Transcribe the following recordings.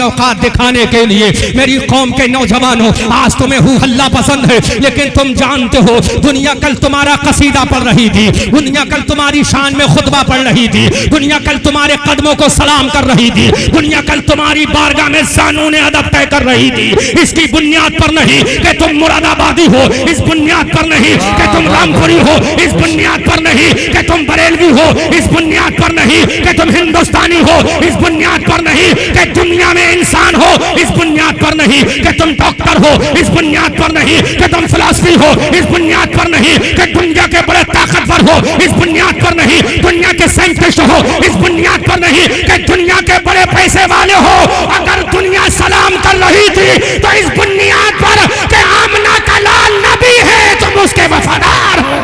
औकात दिखाने के लिए। मेरी कौम के नौजवानों, आज तुम्हें हू हल्ला पसंद है, लेकिन तुम जानते हो दुनिया कल तुम्हारा कसीदा पढ़ रही थी, दुनिया कल तुम्हारी शान में खुतबा पढ़ रही थी, दुनिया कल तुम्हारे कदमों को सलाम कर रही थी, दुनिया कल तुम्हारी बारगाह में कानून अदब तय कर रही थी। इसकी बुनियाद पर नहीं कि तुम मुरादाबादी हो, इस बुनियाद पर नहीं कि तुम रामपुरी हो, इस बुनियाद पर नहीं कि तुम बरेलवी हो, इस बुनियाद पर नहीं कि तुम हिंदुस्तानी हो, इस बुनियाद पर नहीं कि दुनिया में इंसान हो, इस बुनियाद पर नहीं कि तुम डॉक्टर हो, इस बुनियाद पर नहीं कि तुम फिलॉसफी हो, इस बुनियाद पर नहीं कि दुनिया के बड़े ताकतवर हो, इस बुनियाद पर नहीं दुनिया के साइंटिस्ट हो, इस बुनियाद पर नहीं कि दुनिया के बड़े पैसे वाले हो। अगर दुनिया सलाम कर रही थी तो इस बुनियाद पर कि आमना का लाल नबी है, तुम उसके वफादार हो।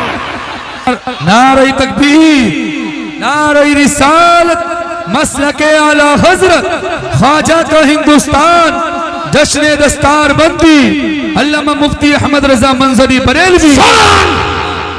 नारे तकबीर, नारे रिसालत, मसलके आला हजरत, ख्वाजा का हिंदुस्तान, जश्न दस्तार बंदी, अल्लामा मुफ्ती अहमद रजा मंजरी बरेलवी।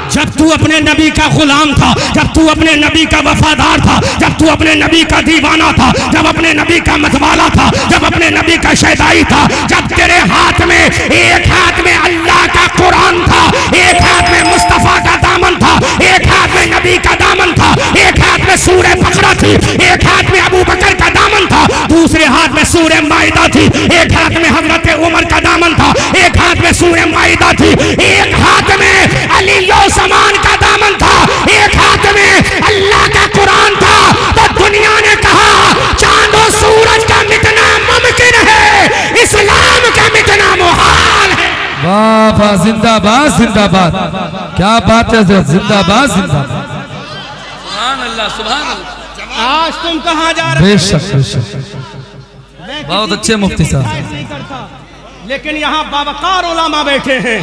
जब तू अपने नबी का गुलाम था, जब तू अपने नबी का वफादार था, जब तू अपने नबी का दीवाना था, जब अपने नबी का मतवाला था, जब अपने नबी का शहदाई था, जब तेरे हाथ में एक हाथ में अल्लाह का कुरान था, एक हाथ में मुस्तफा का दामन था, एक हाथ में नबी का दामन था, एक हाथ में सूरह बकरा थी, एक हाथ में अबू बकर का दामन था, दूसरे हाथ में सूरह माइदा थी, एक हाथ में हजरत उमर का दामन था, एक हाथ में सूरह माइदा थी, एक हाथ में अली समान का दामन था, एक हाथ में अल्लाह का कुरान था। तो दुनिया ने कहा चांद और सूरज का मिटना मुमकिन है, इस्लाम का मिटना मुहाल है। वाह वाह, जिंदाबाद जिंदाबाद, क्या बात है, जिंदाबाद जिंदाबाद, सुभान अल्लाह सुभान अल्लाह। आज तुम कहां जा रहे हो? बेशक बेशक, बहुत अच्छे मुफ्ती साहब। लेकिन यहाँ बावकार उलामा बैठे हैं,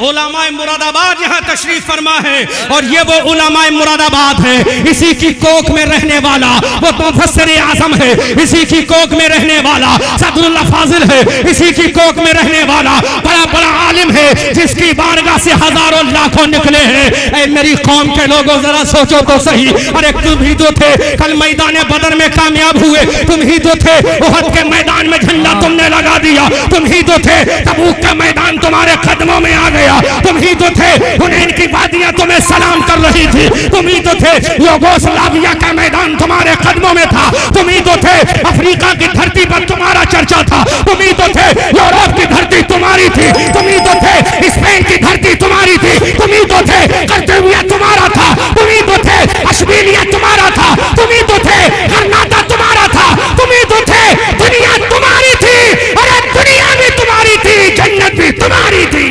उलामाए मुरादाबाद यहाँ तशरीफ फरमा है, और ये वो उलामाए मुरादाबाद है। इसी की कोख में रहने वाला वो मुफस्सिर आज़म है, इसी की कोख में रहने वाला सदरुल्लाह फाजिल है, इसी की कोख में रहने वाला बड़ा बड़ा आलिम है, जिसकी बारगाह से हजारों लाखों निकले हैं। मेरी कौम के लोगों जरा सोचो तो सही, अरे तुम ही तो थे कल मैदान बदर में कामयाब हुए, तुम ही तो थे उहद के मैदान में झंडा तुमने लगा दिया, तुम ही तो तबूक का मैदान तुम्हारे कदमों में आ गया, तुम ही तो थे हुनैन की वादियां तुम्हें सलाम कर रही थी, तुम ही तो थे युगोस्लाविया का मैदान तुम्हारे कदमों में था, तुम ही तो थे अफ्रीका की धरती पर तुम्हारा चर्चा था, तुम ही तो थे यूरोप की धरती तुम्हारी थी, तुम ही तो थे स्पेन की धरती तुम्हारी थी, तुम ही तो थे कर्तव्य तुम्हारा था, तुम ही तो थे अश्बीलिया तुम्हारा था, तुम ही तो थे कर्नाटक तुम्हारा था, तुम ही तो थे दुनिया तुम्हारी थी, अरे दुनिया भी तुम्हारी थी, जन्नत भी तुम्हारी थी।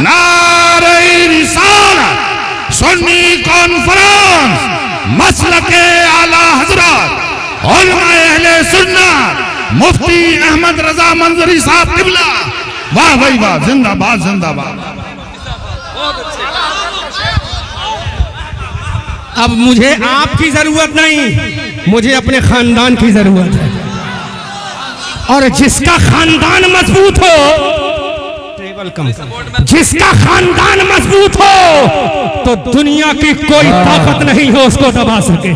नारे रिसालत, सुन्नी कॉन्फ्रेंस, मसलके आला हजरत, उलमाए अहले सुन्नत, मुफ्ती अहमद रजा मंजरी साहब किबला। वाह भाई वाह, जिंदाबाद जिंदाबाद। अब मुझे आपकी जरूरत नहीं, मुझे अपने खानदान की जरूरत है, और जिसका खानदान मजबूत हो, जिसका खानदान मजबूत हो तो दुनिया की कोई ताकत नहीं हो उसको दबा सके।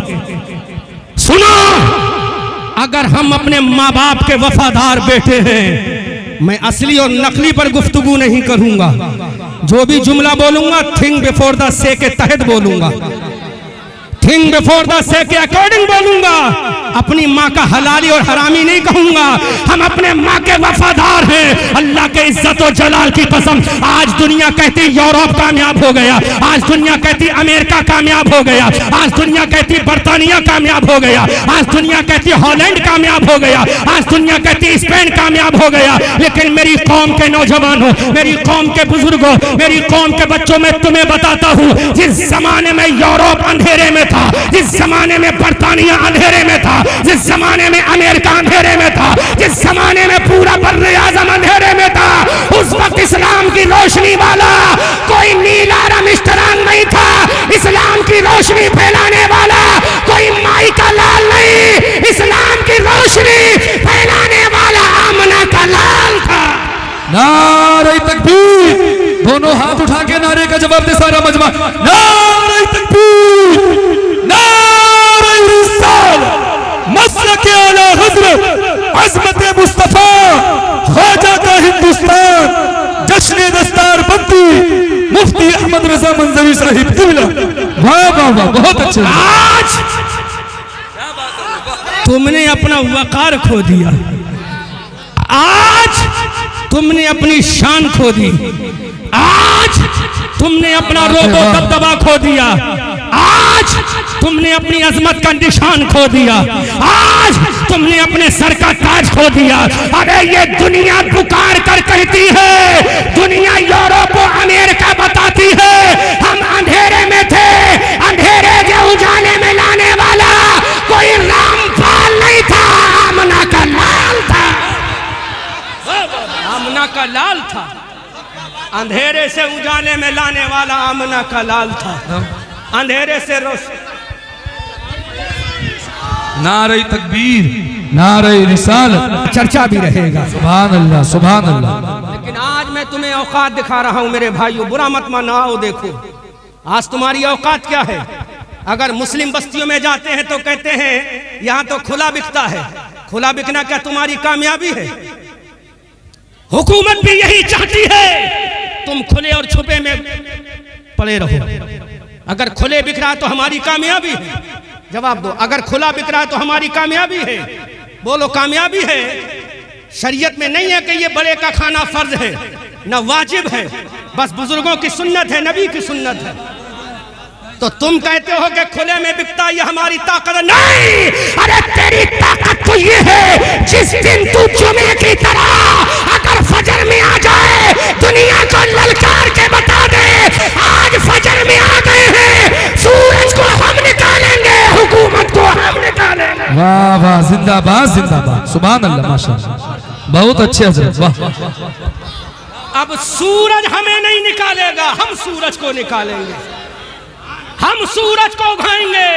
सुनो, अगर हम अपने माँ बाप के वफादार बेटे हैं, मैं असली और नकली पर गुफ्तगू नहीं करूंगा, जो भी जुमला बोलूंगा थिंक बिफोर द से के तहत बोलूंगा, थिंक बिफोर द से के अकॉर्डिंग बोलूंगा, अपनी माँ का हलाली और हरामी नहीं कहूंगा। हम अपने माँ के वफादार हैं, अल्लाह के इज्जत और जलाल की कसम। आज दुनिया कहती यूरोप कामयाब हो गया, आज दुनिया कहती अमेरिका कामयाब हो गया, आज दुनिया कहती बर्तानिया कामयाब हो गया, आज दुनिया कहती हॉलैंड कामयाब हो गया, आज दुनिया कहती स्पेन कामयाब हो गया, लेकिन मेरी कौम के नौजवानों, मेरी कौम के बुजुर्गों, मेरी कौम के बच्चों, मैं तुम्हें बताता हूँ, जिस जमाने में यूरोप अंधेरे में था, जिस जमाने में बर्तानिया अंधेरे में था, जिस जमाने में अमेरिका अंधेरे में था, जिस जमाने में पूरा बर्रे आज़म अंधेरे में था, उस वक्त इस्लाम की रोशनी वाला कोई नीला रमिस्टरांग नहीं था, इस्लाम की रोशनी फैलाने वाला कोई माई का लाल नहीं, इस्लाम की रोशनी फैलाने वाला आमना का लाल था। नारे तकबीर, दोनों हाथ उठा के नारे का जवाब दे सारा मजमा। नारे तकबीर, नारे मुफ्ती अहमद रजा मंजरी साहिब किबला। वाह वाह वाह, बहुत अच्छे। आज तुमने अपना वकार खो दिया, आज तुमने अपनी शान खो दी, आज तुमने अपना रोबो दबदबा खो दिया, आज तुमने अपनी अजमत का निशान खो दिया, आज तुमने अपने सर का ताज खो दिया। अरे ये दुनिया पुकार कर कहती है, दुनिया यूरोप अमेरिका बताती है हम अंधेरे में थे, अंधेरे के उजाले में लाने वाला कोई रामपाल नहीं था, आमना का लाल था, आमना का लाल था। अंधेरे से उजाले में लाने वाला आमना का लाल था, अंधेरे से रोशनी। नारे तकबीर, नारे रिसालत, चर्चा भी रहेगा। सुभान अल्लाह, सुभान अल्लाह। लेकिन आज मैं तुम्हें औकात दिखा रहा हूं मेरे भाइयों, बुरा मत मानो। आओ देखो आज तुम्हारी औकात क्या है। अगर मुस्लिम बस्तियों में जाते हैं तो कहते हैं यहां तो खुला बिकता है। खुला बिकना क्या तुम्हारी कामयाबी है? हुकूमत भी यही चाहती है तुम खुले और छुपे में पड़े रहो। अगर खुले बिक रहा है तो हमारी कामयाबी है। जवाब दो, अगर खुला बिक रहा है तो हमारी कामयाबी है। बोलो कामयाबी है। शरीयत में नहीं है कि ये बड़े का खाना फर्ज है, न वाजिब है, बस बुजुर्गों की सुन्नत है, नबी की सुन्नत है। तो तुम कहते हो कि खुले में बिकता ये हमारी ताकत नहीं। अरे तेरी ताकत तो ये है जिस दिन तू जुमे की तरह अगर फजर में आ जाए, दुनिया को ललकार के बता दे आज फजर में आ गए हैं, सूरज को हम निकालेंगे, हुकूमत को हम निकालेंगे। वाह वाह, जिंदाबाद जिंदाबाद, सुभान अल्लाह, माशाअल्लाह, बहुत अच्छे हजरत, वाह। अब सूरज हमें नहीं निकालेगा, हम सूरज को निकालेंगे, हम सूरज को उगाएंगे।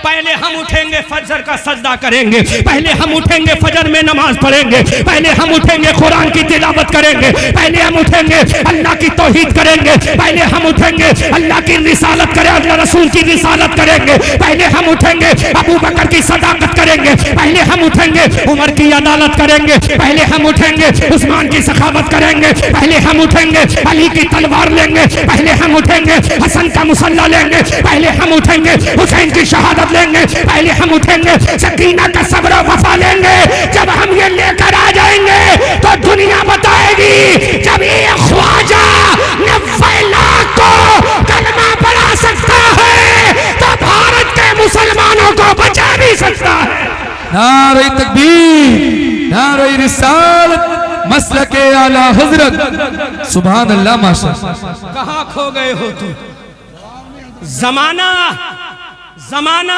पहले हम उठेंगे फजर का सजदा करेंगे, पहले हम उठेंगे फजर में नमाज पढ़ेंगे, पहले हम उठेंगे कुरान की तिलावत करेंगे, पहले हम उठेंगे अल्लाह की तौहीद करेंगे, पहले हम उठेंगे अल्लाह की रिसालत करेंगे, अल्लाह रसूल की रिसालत करेंगे, पहले हम उठेंगे अबू बकर की सदाकत करेंगे, पहले हम उठेंगे उमर की अदालत करेंगे, पहले हम उठेंगे उस्मान की सखावत करेंगे, पहले हम उठेंगे अली की तलवार लेंगे, पहले हम उठेंगे हसन का मुसल्ला लेंगे, पहले हम उठेंगे हुसैन की शहादत लेंगे, पहले हम उठेंगे सकीना का सब्र वफा लेंगे। जब हम ये लेकर आ जाएंगे तो दुनिया बताएगी जब ये ख्वाजा 90 लाख को कलमा पढ़ा सकता है तो भारत के मुसलमानों को बचा भी सकता है। नारे तकबीर, नारे रिसालत, मसलके आला हजरत, सुभान अल्लाह, माशाअल्लाह। कहां खो गए हो तुम? जमाना जमाना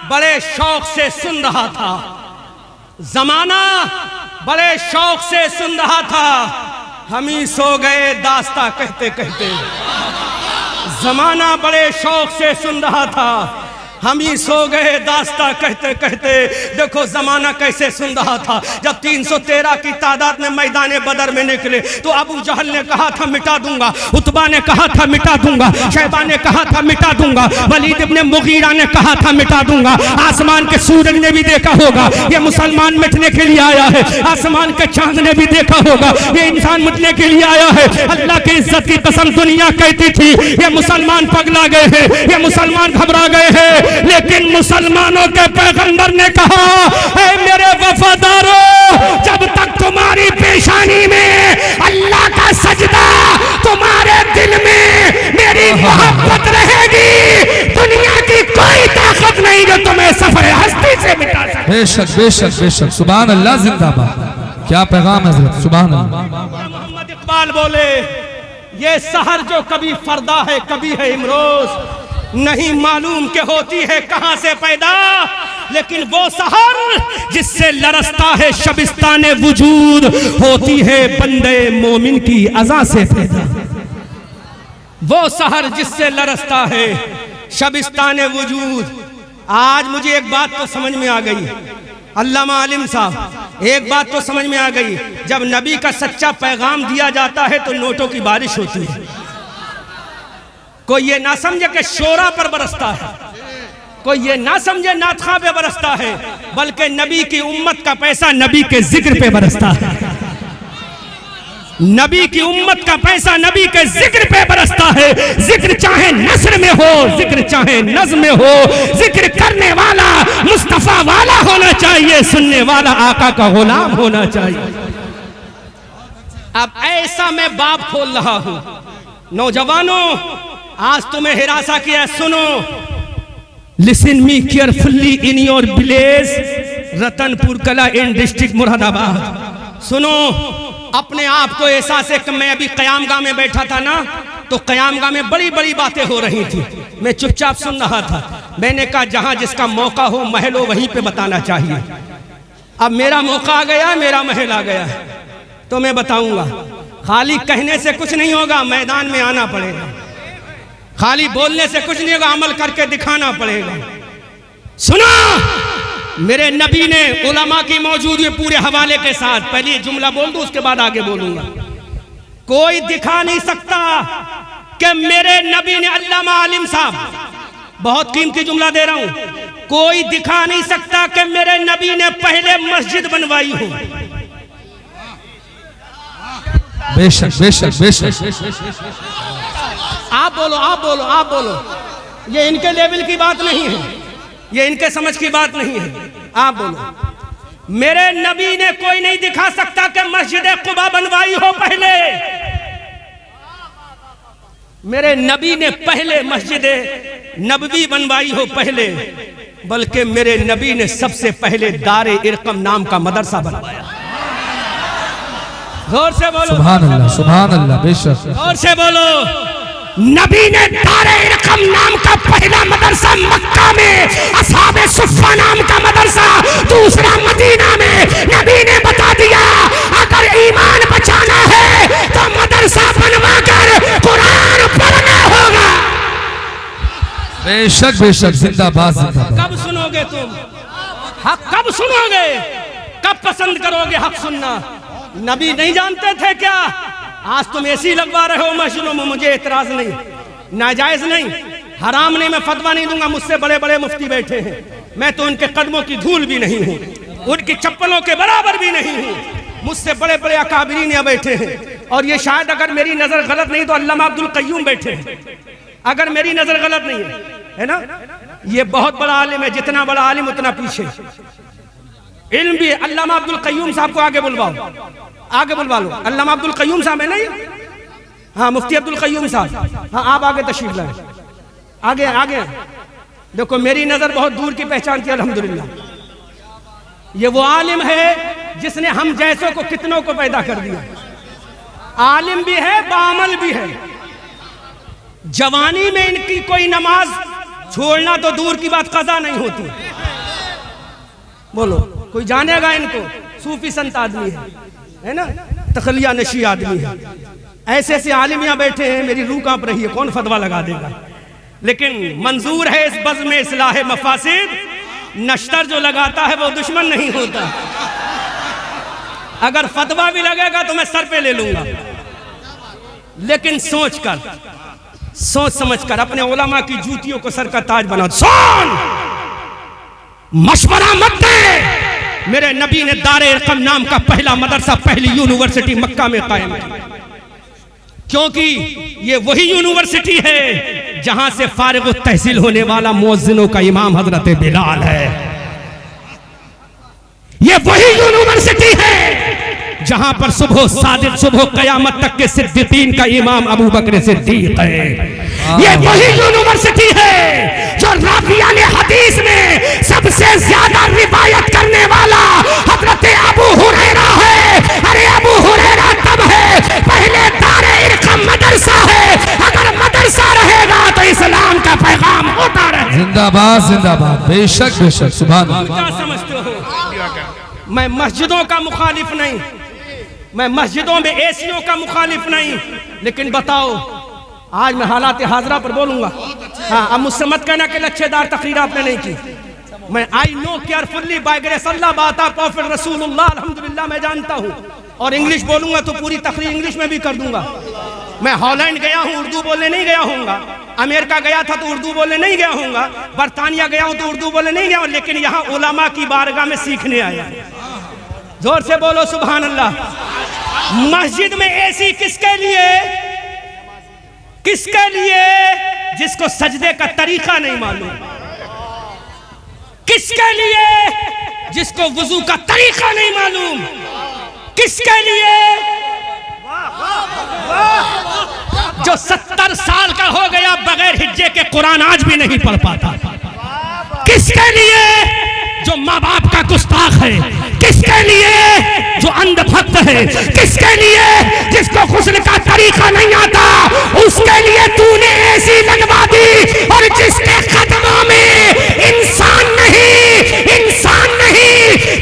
बड़े शौक से सुन रहा था, जमाना बड़े शौक से सुन रहा था, हम ही सो गए दास्ता कहते कहते। जमाना बड़े शौक से सुन रहा था, हम ही सो गए दास्ता कहते कहते। देखो जमाना कैसे सुन रहा था। जब 313 की तादाद में मैदान बदर में निकले तो अबू जहल ने कहा था मिटा दूंगा, उतबा ने कहा था मिटा दूंगा, शैबा ने कहा था मिटा दूंगा, वलीद इब्ने मुगीरा ने कहा था मिटा दूंगा। आसमान के सूरज ने भी देखा होगा ये मुसलमान मिटने के लिए आया है, आसमान के चांद ने भी देखा होगा ये इंसान मिटने के लिए आया है। अल्लाह की इज्जत की कसम दुनिया कहती थी ये मुसलमान पगला गए हैं, ये मुसलमान घबरा गए हैं, लेकिन मुसलमानों के पैगंबर ने कहा ऐ मेरे वफादारों, जब तक तुम्हारी पेशानी में अल्लाह का सजदा, तुम्हारे दिल में मेरी मोहब्बत रहेगी, दुनिया की कोई ताकत नहीं जो तुम्हें सफर हस्ती से मिटा सके। बेशक बेशक बेशक, सुभान अल्लाह, जिंदाबाद। क्या पैगाम हजरत, सुभान अल्लाह। मोहम्मद इकबाल बोले ये सहर जो कभी फरदा है कभी है इमरोज, नहीं मालूम के होती है कहां से पैदा, लेकिन वो सहर जिससे लरसता है शबिस्ताने वजूद, होती है बंदे मोमिन की अज़ा से पैदा। वो सहर जिससे लरसता है शबिस्ताने वजूद। आज मुझे एक बात तो समझ में आ गई, अल्लामा आलिम साहब, एक बात तो समझ में आ गई, जब नबी का सच्चा पैगाम दिया जाता है तो नोटों की बारिश होती है। कोई ये ना समझे कि शोरा पर बरसता है, कोई ये ना समझे नाथखा पे बरसता है, बल्कि नबी की उम्मत का पैसा नबी के जिक्र पे बरसता है। नबी की उम्मत का पैसा नबी के जिक्र पे बरसता है। जिक्र चाहे नस्र में हो, जिक्र चाहे नज़्म में हो, जिक्र करने वाला मुस्तफा वाला होना चाहिए, सुनने वाला आका का गुलाम होना चाहिए। अब ऐसा मैं बाप खोल रहा हूं, नौजवानों आज तुम्हें हिरासा किया, सुनो। Listen me carefully in your village Ratanpur कला इन डिस्ट्रिक्ट मुरादाबाद। सुनो, अपने आप को एहसास है कि मैं अभी कयामगाह में बैठा था ना, तो कयामगाह में बड़ी बड़ी बातें हो रही थी, मैं चुपचाप सुन रहा था। मैंने कहा जहां जिसका मौका हो महल हो वहीं पे बताना चाहिए। अब मेरा मौका आ गया, मेरा महल आ गया, तो मैं बताऊंगा। खाली कहने से कुछ नहीं होगा, मैदान में आना पड़ेगा। खाली बोलने से कुछ नहीं होगा, अमल करके दिखाना पड़ेगा। सुनो, मेरे नबी ने उलमा की मौजूदगी पूरे हवाले के साथ, पहले जुमला बोल दूं उसके बाद आगे बोलूंगा। कोई दिखा नहीं सकता कि मेरे नबी ने, अल्लामा आलिम साहब बहुत कीमती जुमला दे रहा हूं, कोई दिखा नहीं सकता कि मेरे नबी ने पहले मस्जिद बनवाई हो। बेशक बेशक बेशक। आप बोलो, आप बोलो, आप बोलो। ये इनके लेवल की बात नहीं है, ये इनके समझ की बात नहीं है। आप बोलो, मेरे नबी ने कोई नहीं दिखा सकता कि मस्जिद कुबा बनवाई हो पहले। मेरे नबी ने पहले मस्जिद नबवी बनवाई हो पहले, बल्कि मेरे नबी ने सबसे पहले दारे इरकम नाम का मदरसा बनवाया। जोर से बोलो सुभान अल्लाह, सुभान अल्लाह, बेशक। जोर से बोलो, नबी ने दारे इरकम नाम का पहला मदरसा मक्का में, असहाबे सुफ़ा नाम का मदरसा दूसरा मदीना में। नबी ने बता दिया अगर ईमान बचाना है तो मदरसा बनवाकर कुरान पढ़ना होगा। बेशक बेशक, जिंदाबाद जिंदाबाद। कब सुनोगे तुम हक? कब सुनोगे? कब पसंद करोगे हक सुनना? नबी नहीं जानते थे क्या? आज तुम ऐसी लगवा रहे हो मस्जिदों में, मुझे एतराज नहीं, नाजायज नहीं, हराम नहीं, मैं फतवा नहीं दूंगा। मुझसे बड़े बड़े मुफ्ती बैठे हैं, मैं तो उनके कदमों की धूल भी नहीं हूँ, उनकी चप्पलों के बराबर भी नहीं हूँ। मुझसे बड़े बड़े अकाबिरीन यहाँ बैठे हैं, और ये शायद अगर मेरी नजर गलत नहीं तो अल्लामा अब्दुल कय्यूम बैठे हैं, अगर मेरी नजर गलत नहीं है ना। ये बहुत बड़ा आलिम है, जितना बड़ा आलिम उतना पीछे। इल्म भी अल्लामा अब्दुल कय्यूम साहब को आगे बुलवाओ, आगे बुलवा लो। अल्लामा अब्दुल कय्यूम साहब है नहीं? हाँ, मुफ्ती अब्दुल कय्यूम साहब, हाँ आप आगे तशरीफ लाए, आगे आगे। देखो मेरी नजर बहुत दूर की पहचान की अल्हम्दुलिल्लाह। ये वो आलिम है जिसने हम जैसों को कितनों को पैदा कर दिया। आलिम भी है, बामल भी है। जवानी में इनकी कोई नमाज छोड़ना तो दूर की बात, कज़ा नहीं होती। बोलो कोई जानेगा इनको? सूफी संत आदमी है ना, तखलिया नशी आदमी है। ऐसे ऐसे आलिम यहाँ बैठे हैं, मेरी रूह कांप रही है, कौन फतवा लगा देगा? लेकिन मंजूर है इस बज़्म में इस्लाह मफासिद। नश्तर जो लगाता है वो दुश्मन नहीं होता। अगर फतवा भी लगेगा तो मैं सर पे ले लूंगा, लेकिन सोच कर, सोच समझ कर अपने उलमा की जूतियों को सर का ताज बना। सुन, मशवरा मत दे। मेरे नबी ने दारे इरकम नाम का पहला मदरसा, पहली यूनिवर्सिटी मक्का में कायम की, क्योंकि ये वही यूनिवर्सिटी है जहां से फारिग तहसील होने वाला मुअज्जिनों का इमाम हजरत बिलाल है। ये वही यूनिवर्सिटी है जहां पर सुबह सादिक, सुबह कयामत तक के सिद्दीकीन का इमाम अबू बकर सिद्दीक है। ये वही यूनिवर्सिटी है जो रावियाने हदीस में सबसे ज्यादा रिवायत करने वाला हजरत अबू हुरैरा है। अरे अबू हुरैरा तब है, पहले दारे इरकम मदरसा है। अगर मदरसा रहेगा तो इस्लाम का पैगाम होता रहे। जिंदाबाद जिंदाबाद, बेशक बेशक, सुभान अल्लाह। क्या समझते हो? मैं मस्जिदों का मुखालिफ नहीं, मैं मस्जिदों में एसियों का मुखालिफ नहीं, लेकिन बताओ आज मैं हालात हाजरा पर बोलूंगा। हाँ, अब मुझसे मत कहना कि लच्छेदार तकरीर आपने नहीं की। मैं I know carefully by grace Allah बाता प्रॉफिट रसूलुल्लाह, अल्हम्दुलिल्लाह मैं जानता हूँ, और इंग्लिश बोलूंगा तो पूरी तकरीर इंग्लिश में भी कर दूंगा। मैं हॉलैंड गया हूँ, उर्दू बोलने नहीं गया हूँगा। अमेरिका गया था तो उर्दू बोलने नहीं गया हूँगा। बरतानिया गया हूँ तो उर्दू बोलने नहीं गया हूँ, लेकिन यहाँ उलमा की बारगाह में सीखने आया। जोर से बोलो सुभान अल्लाह। मस्जिद में एसी किसके लिए? किसके लिए? जिसको सजदे का तरीका नहीं मालूम। किसके लिए? जिसको वुजू का तरीका नहीं मालूम। किसके लिए? जो 70 साल का हो गया बगैर हिज्जे के कुरान आज भी नहीं पढ़ पाता। किसके लिए? जो माँ बाप का गुस्ताख है। किसके लिए? जो अंधभक्त है। किसके लिए? जिसको गुस्ल का तरीका नहीं आता, उसके लिए तूने ऐसी लगवा दी। और जिसके कदमों में इंसान नहीं,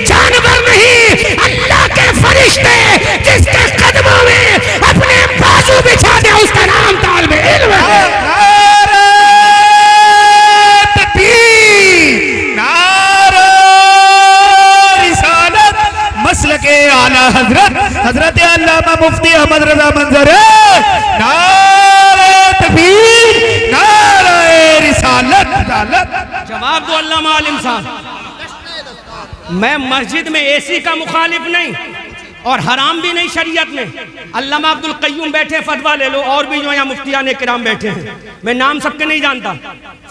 जानवर नहीं, अल्लाह के फरिश्ते जिसके कदमों में अपने बाजू बिछा दे, उसका नाम तालिब इल्म है। के आला हजरत अल्लामा मुफ्ती अहमद रजा मंजरी नारे तकबीर नारे रिसालत। जवाब दो अल्लामा आलिम साहब। मैं मस्जिद में एसी का मुखालिफ नहीं और हराम भी नहीं शरीयत में। अल्लामा अब्दुल कय्यूम बैठे, फतवा ले लो। और भी जो यहाँ मुफ्तियान किराम बैठे हैं, मैं नाम सबके नहीं जानता।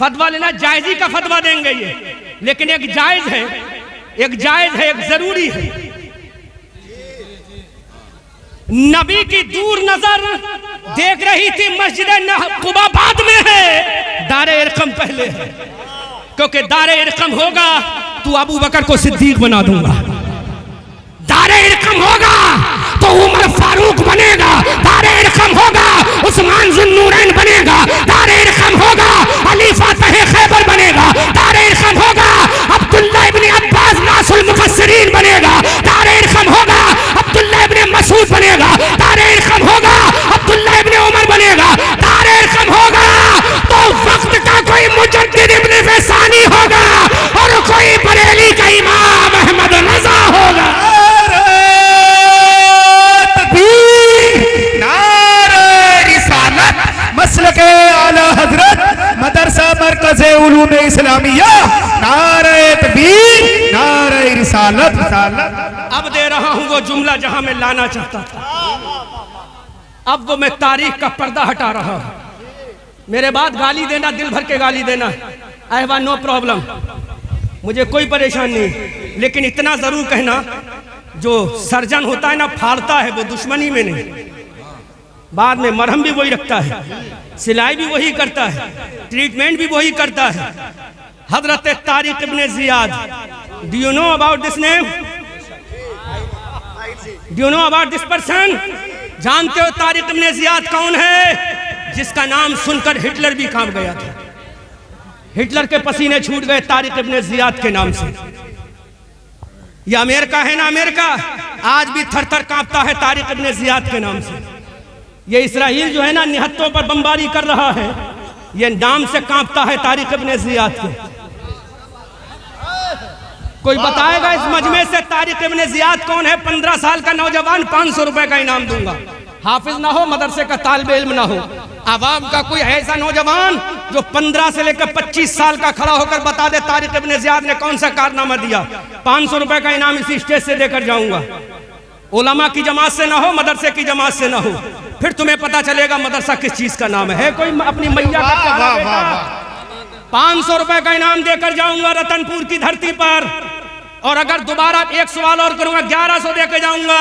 फतवा लेना जायजी का फतवा देंगे ये, लेकिन एक जायज है, एक जरूरी है। नबी की दूर नजर देख रही थी मस्जिद कुबा बाद में है, दारे इरकम पहले है। क्योंकि दारे इरकम होगा तो अबू बकर को सिद्दीक बना दूंगा। दारे इरकम होगा तो उमर फारूक बनेगा। दारे इरकम होगा उस्मान जुन्नूरैन बनेगा। दारे इरकम होगा अली फातह खैबर बनेगा। दारे इरकम होगा अब्दुल्ला इब्ने अब्बास नासुल मुफस्सिरीन बनेगा। दारे इरकम होगा अब्दुल्ला इब्ने मसूद बनेगा। दारे इरकम होगा अब्दुल्ला इब्ने उमर बनेगा। दारे इरकम होगा तो वक्त का कोई मुजद्दिद इब्ने फैसानी होगा और कोई बरेली का इमाम अहमद रजा होगा। मसलके आला हजरत मदरसा मरकज़ उलूम इस्लामिया नारे तकबीर नारे रिसालत। अब दे रहा हूं वो जुमला जहां मैं लाना चाहता था। अब वो मैं तारीख का पर्दा हटा रहा हूं। मेरे बाद गाली देना, दिल भर के गाली देना, अहवा नो प्रॉब्लम, मुझे कोई परेशानी नहीं। लेकिन इतना जरूर कहना, जो सर्जन होता है ना, फाड़ता है, वो दुश्मनी में नहीं, बाद में मरहम भी वही रखता है, सिलाई भी वही करता है, ट्रीटमेंट भी वही करता है। Hazrat Tariq Ibne Ziyad, do you know about this name? Do you know about this person? जानते हो तारिक इब्ने जियाद कौन है? जिसका नाम सुनकर हिटलर भी कांप गया था। हिटलर के पसीने छूट गए तारिक इब्ने जियाद के नाम से। यह अमेरिका है ना, अमेरिका आज भी थर थर कांपता है तारिक इब्ने जियाद के नाम से। ये इसराइल जो है ना, निहत्तों पर बमबारी कर रहा है, ये नाम से कांपता है तारिक इब्ने जियाद के। कोई बताएगा इस मजमे से तारिक इब्ने जियाद कौन है? 15 साल का नौजवान, 500 रुपए का इनाम दूंगा। हाफिज ना हो, मदरसे का तालिब इल्म ना हो, आवाम का कोई ऐसा नौजवान जो 15 से लेकर 25 साल का खड़ा होकर बता दे तारिक इब्ने जियाद ने कौन सा कारनामा दिया, 500 रुपए का इनाम इसी स्टेज से देकर जाऊंगा। उलमा की जमात से ना हो, मदरसे की जमात से ना हो, फिर तुम्हें पता चलेगा मदरसा किस चीज का नाम है। कोई अपनी मैया का 500 रुपए का इनाम देकर जाऊंगा रतनपुर की धरती पर। और अगर दोबारा एक सवाल और करूंगा, 1100 देकर जाऊंगा।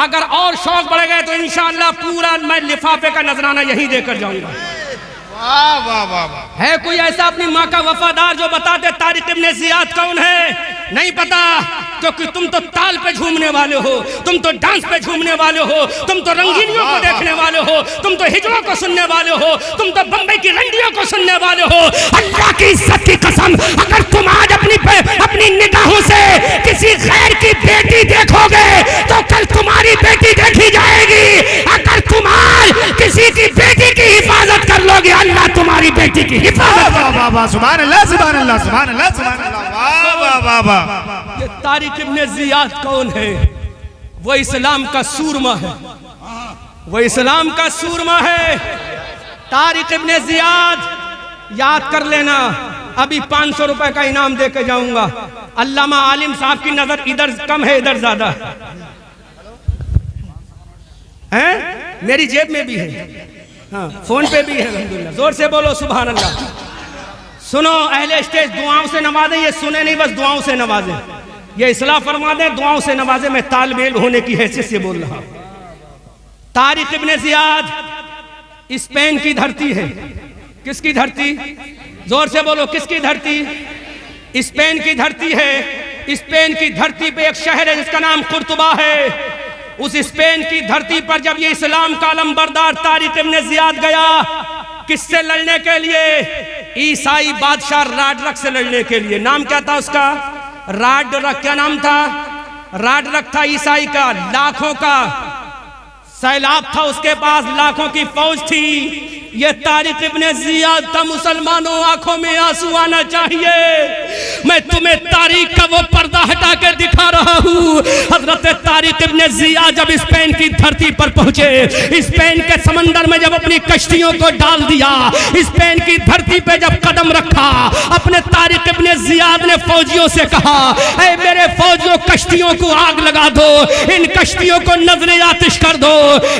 अगर और शौक बढ़ गए तो इंशाअल्लाह पूरा मैं लिफाफे का नजराना यहीं देकर जाऊंगा। वाह वाह वाह। है कोई ऐसा अपनी माँ का वफादार जो बता दे तारिक इब्ने जियाद कौन है? नहीं पता, क्योंकि तुम तो ताल पे झूमने वाले हो, तुम तो डांस पे झूमने वाले हो, तुम तो रंगीनियों को देखने वाले हो, तुम तो हिजड़ों को सुनने वाले हो, तुम तो बम्बई की रंडियों को सुनने वाले हो। अल्लाह की इज्जत की कसम, अगर तुम आज अपनी निगाहों से किसी गैर की बेटी देखोगे तो कल तुम्हारी बेटी देखी जाएगी। अगर तुम आज किसी की बेटी की हिफाजत कर लोगे, अल्लाह तुम्हारी बेटी की हिफाजत। सुभान अल्लाह सुभान अल्लाह सुभान अल्लाह सुभान अल्लाह। वाह वाह वाह वाह। ये तारिक इब्ने जियाद कौन है? वो इस्लाम का सूरमा है, वो इस्लाम का सूरमा है। तारिक इब्ने जियाद याद कर लेना। अभी 500 रुपए का इनाम देकर जाऊंगा। अल्लामा आलिम साहब की नजर इधर कम है, इधर ज्यादा है। हैं? मेरी जेब में भी है, हाँ फोन पे भी है अल्हम्दुलिल्लाह। जोर से बोलो सुभान अल्लाह। सुनो अहले स्टेज, दुआओं से नवाजें, ये सुने नहीं बस दुआओं से नवाजें, ये इस्लाह फरमा दें, दुआओं से नवाजें। मैं तालिब इल्म होने की हैसियत से बोल रहा हूं। तारिक इब्ने जियाद स्पेन की धरती है। किसकी धरती? जोर से बोलो, किसकी धरती? स्पेन की धरती है। स्पेन की धरती पे एक शहर है जिसका नाम कुर्तुबा है। उस स्पेन की धरती पर जब ये इस्लाम का अलमबरदार तारिक इब्ने जियाद गया, किससे लड़ने के लिए? ईसाई बादशाह राडरक से लड़ने के लिए। नाम क्या था उसका? राडरक। क्या नाम था? राडरक था ईसाई का। लाखों का सैलाब था उसके पास, लाखों की फौज थी। ये तारिक इब्ने जियाद था। मुसलमानों, आंखों में आंसू आना चाहिए। मैं तुम्हें तारीख का वो पर्दा हटा के दिखा रहा हूँ। हजरत तारिक इब्ने जियाद जब स्पेन की धरती पर पहुंचे, स्पेन के समंदर में जब अपनी कश्तियों को डाल दिया, स्पेन की धरती पे जब कदम रखा, अपने तारिक इब्ने जियाद ने फौजियों से कहा, ऐ मेरे फौजियों, कश्तियों को आग लगा दो, इन कश्तियों को नजरे आतिश कर दो,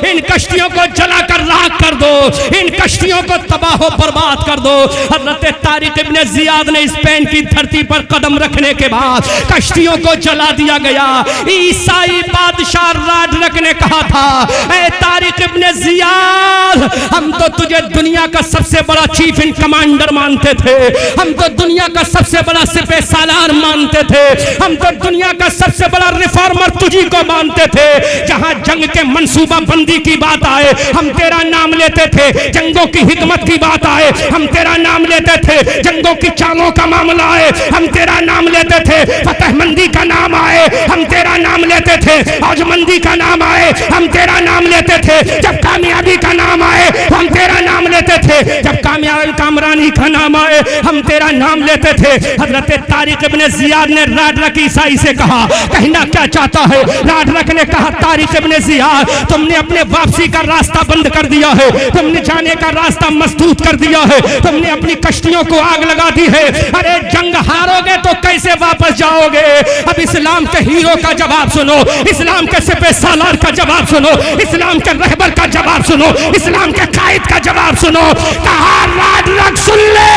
इन कश्तियों को जलाकर राख कर दो, इन कश्तियों को तबाह बर्बाद कर दो। हजरत तारिक इब्ने जियाद ने स्पेन की धरती पर कदम रखने के बाद कश्तियों को जला दिया गया। ईसाई बादशाह राडरक ने कहा था, ऐ तारिक इब्ने जियाद, हम तो तुझे दुनिया का सबसे बड़ा चीफ इन कमांडर मानते थे, हम तो दुनिया का सबसे बड़ा सिपह सालार मानते थे, हम तो दुनिया का सबसे बड़ा रिफॉर्मर तुझी को मानते थे। जहां जंग के मंसूबा बंदी की बात आए, हम तेरा नाम लेते थे। जंगों की हिकमत की बात आए, हम तेरा नाम लेते थे। जंगों की चालों का मामला आए, हम तेरा नाम लेते थे। फतहमंदी का नाम आए, हम तेरा नाम लेते थे। औजमंदी का नाम आए, हम तेरा नाम लेते थे। जब कामयाबी का नाम आए, हम तेरा नाम लेते थे। जब कामयाबी कामरानी का नाम आए, हम तेरा नाम लेते थे। हजरत तारिक इब्ने जियाद ने राडरक ईसाई से कहा, कहना क्या चाहता है? राडरक ने कहा, तारिक इब्ने जियाद, तुमने अपने वापसी का रास्ता बंद कर दिया है, तुमने जाने का रास्ता मसदूद कर दिया है, तुमने अपनी कश्तियों को आग लगा दी है। अरे जंग हारोगे तो कैसे वापस जाओगे? अब इस्लाम के हीरो का जवाब सुनो, इस्लाम के सिपह सालार का जवाब सुनो, इस्लाम के रहबर का जवाब सुनो, इस्लाम के कायद का जवाब सुनो। कहा राडरक सुन ले।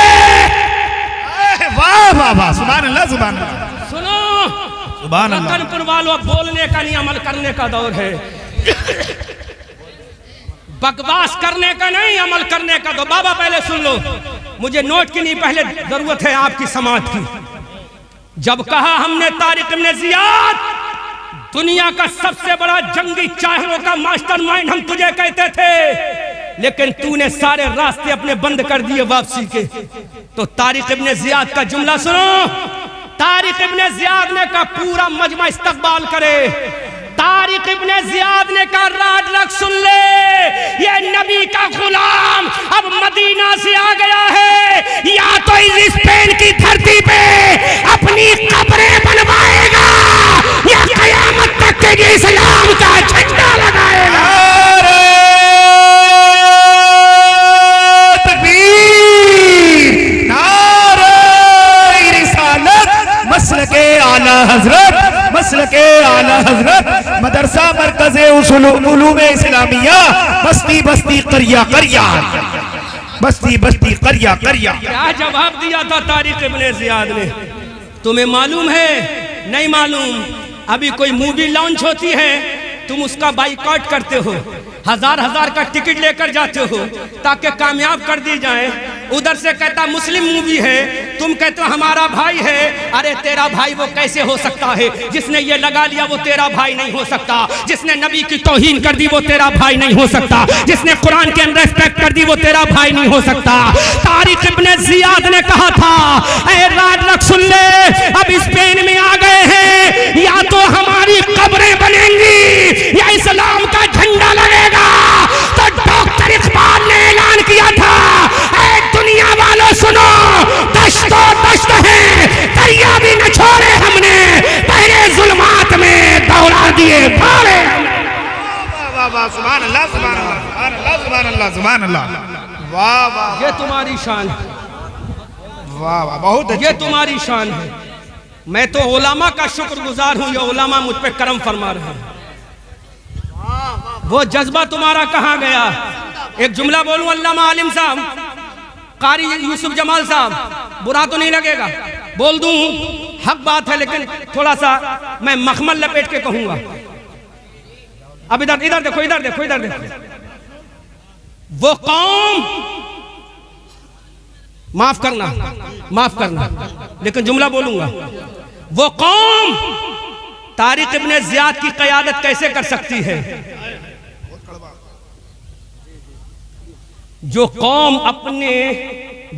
वाह वाह वाह, सुभान अल्लाह, सुभान अल्लाह। सुनो सुभान अल्लाह। रतनपुर वालों, बोलने का नहीं अमल करने का दौर है। बकवास करने का नहीं, अमल करने का। तो बाबा पहले सुन लो, मुझे नोट की नहीं, पहले जरूरत है आपकी समाज की। जब कहा हमने तारिक इब्ने जियाद, दुनिया का सबसे बड़ा जंगी चाहरों का मास्टरमाइंड हम तुझे कहते थे, लेकिन तूने सारे रास्ते अपने बंद कर दिए वापसी के। तो तारिक इब्ने जियाद का जुमला सुनो। तारिक इब्ने जियाद ने कहा, पूरा मजमा इस्तकबाल करे। तारिक इब्ने जियाद ने कहा, राडरक सुन ले, ये नबी का गुलाम अब मदीना से आ गया है, या तो इस स्पेन की धरती पे अपनी कब्रें बनवाएगा, या कयामत तक के इस्लाम का झंडा लगाएगा। मसलके आला हजरत, मसलके आला हजरत, मदरसा मरकज़े उलूम-ए इस्लामिया, बस्ती बस्ती करिया करिया, बस्ती बस्ती करिया करिया। क्या जवाब दिया था तारिक इब्ने जियाद ने? तुम्हें मालूम है? नहीं मालूम। अभी कोई मूवी लॉन्च होती है, तुम उसका बाइकआउट करते हो, हजार हजार का टिकट लेकर जाते हो ताकि कामयाब कर दी जाए। उधर से कहता मुस्लिम मूवी है, तुम कहते हो हमारा भाई है। अरे तेरा भाई वो कैसे हो सकता है? जिसने ये लगा लिया वो तेरा भाई नहीं हो सकता, जिसने नबी की तौहीन कर दी वो तेरा भाई नहीं हो सकता, जिसने कुरान के अनरेस्पेक्ट कर दी वो तेरा भाई नहीं हो सकता। तारिक इब्ने जियाद ने कहा था, ऐ राडरक सुन ले, अब स्पेन में आ गए हैं, या तो हमारी कब्रें बनेंगी या इस्लाम का झंडा लगेगा। तो डॉक्टर इकबाल ने ऐलान किया था, ऐ दुनिया वालों सुनो, दश्तो दश्त है, दरिया भी न छोड़े हमने, पहले जुल्मात में दौड़ा दिए भाड़े। वाह वाह, सुभान अल्लाह, सुभान अल्लाह, सुभान अल्लाह, सुभान अल्लाह, सुभान अल्लाह। वाह वाह, ये तुम्हारी शान है। वाह वाह, बहुत अच्छी, ये तुम्हारी शान है। मैं तो उलमा का शुक्रगुजार हूं, ये उलमा मुझ पे करम फरमा रहे हैं। वो जज्बा तुम्हारा कहाँ गया? एक जुमला बोलूं अल्लामा आलिम साहब, कारी यूसुफ जमाल साहब, बुरा तो नहीं लगेगा? बोल दूं, हक बात है, लेकिन थोड़ा सा मैं मखमल लपेट के कहूंगा। अब इधर इधर देखो, इधर देखो, इधर देखो। वो कौम, माफ करना, लेकिन जुमला बोलूंगा। वो कौम तारिक इब्ने जियाद की क़यादत कैसे कर सकती है? जो कौम अपने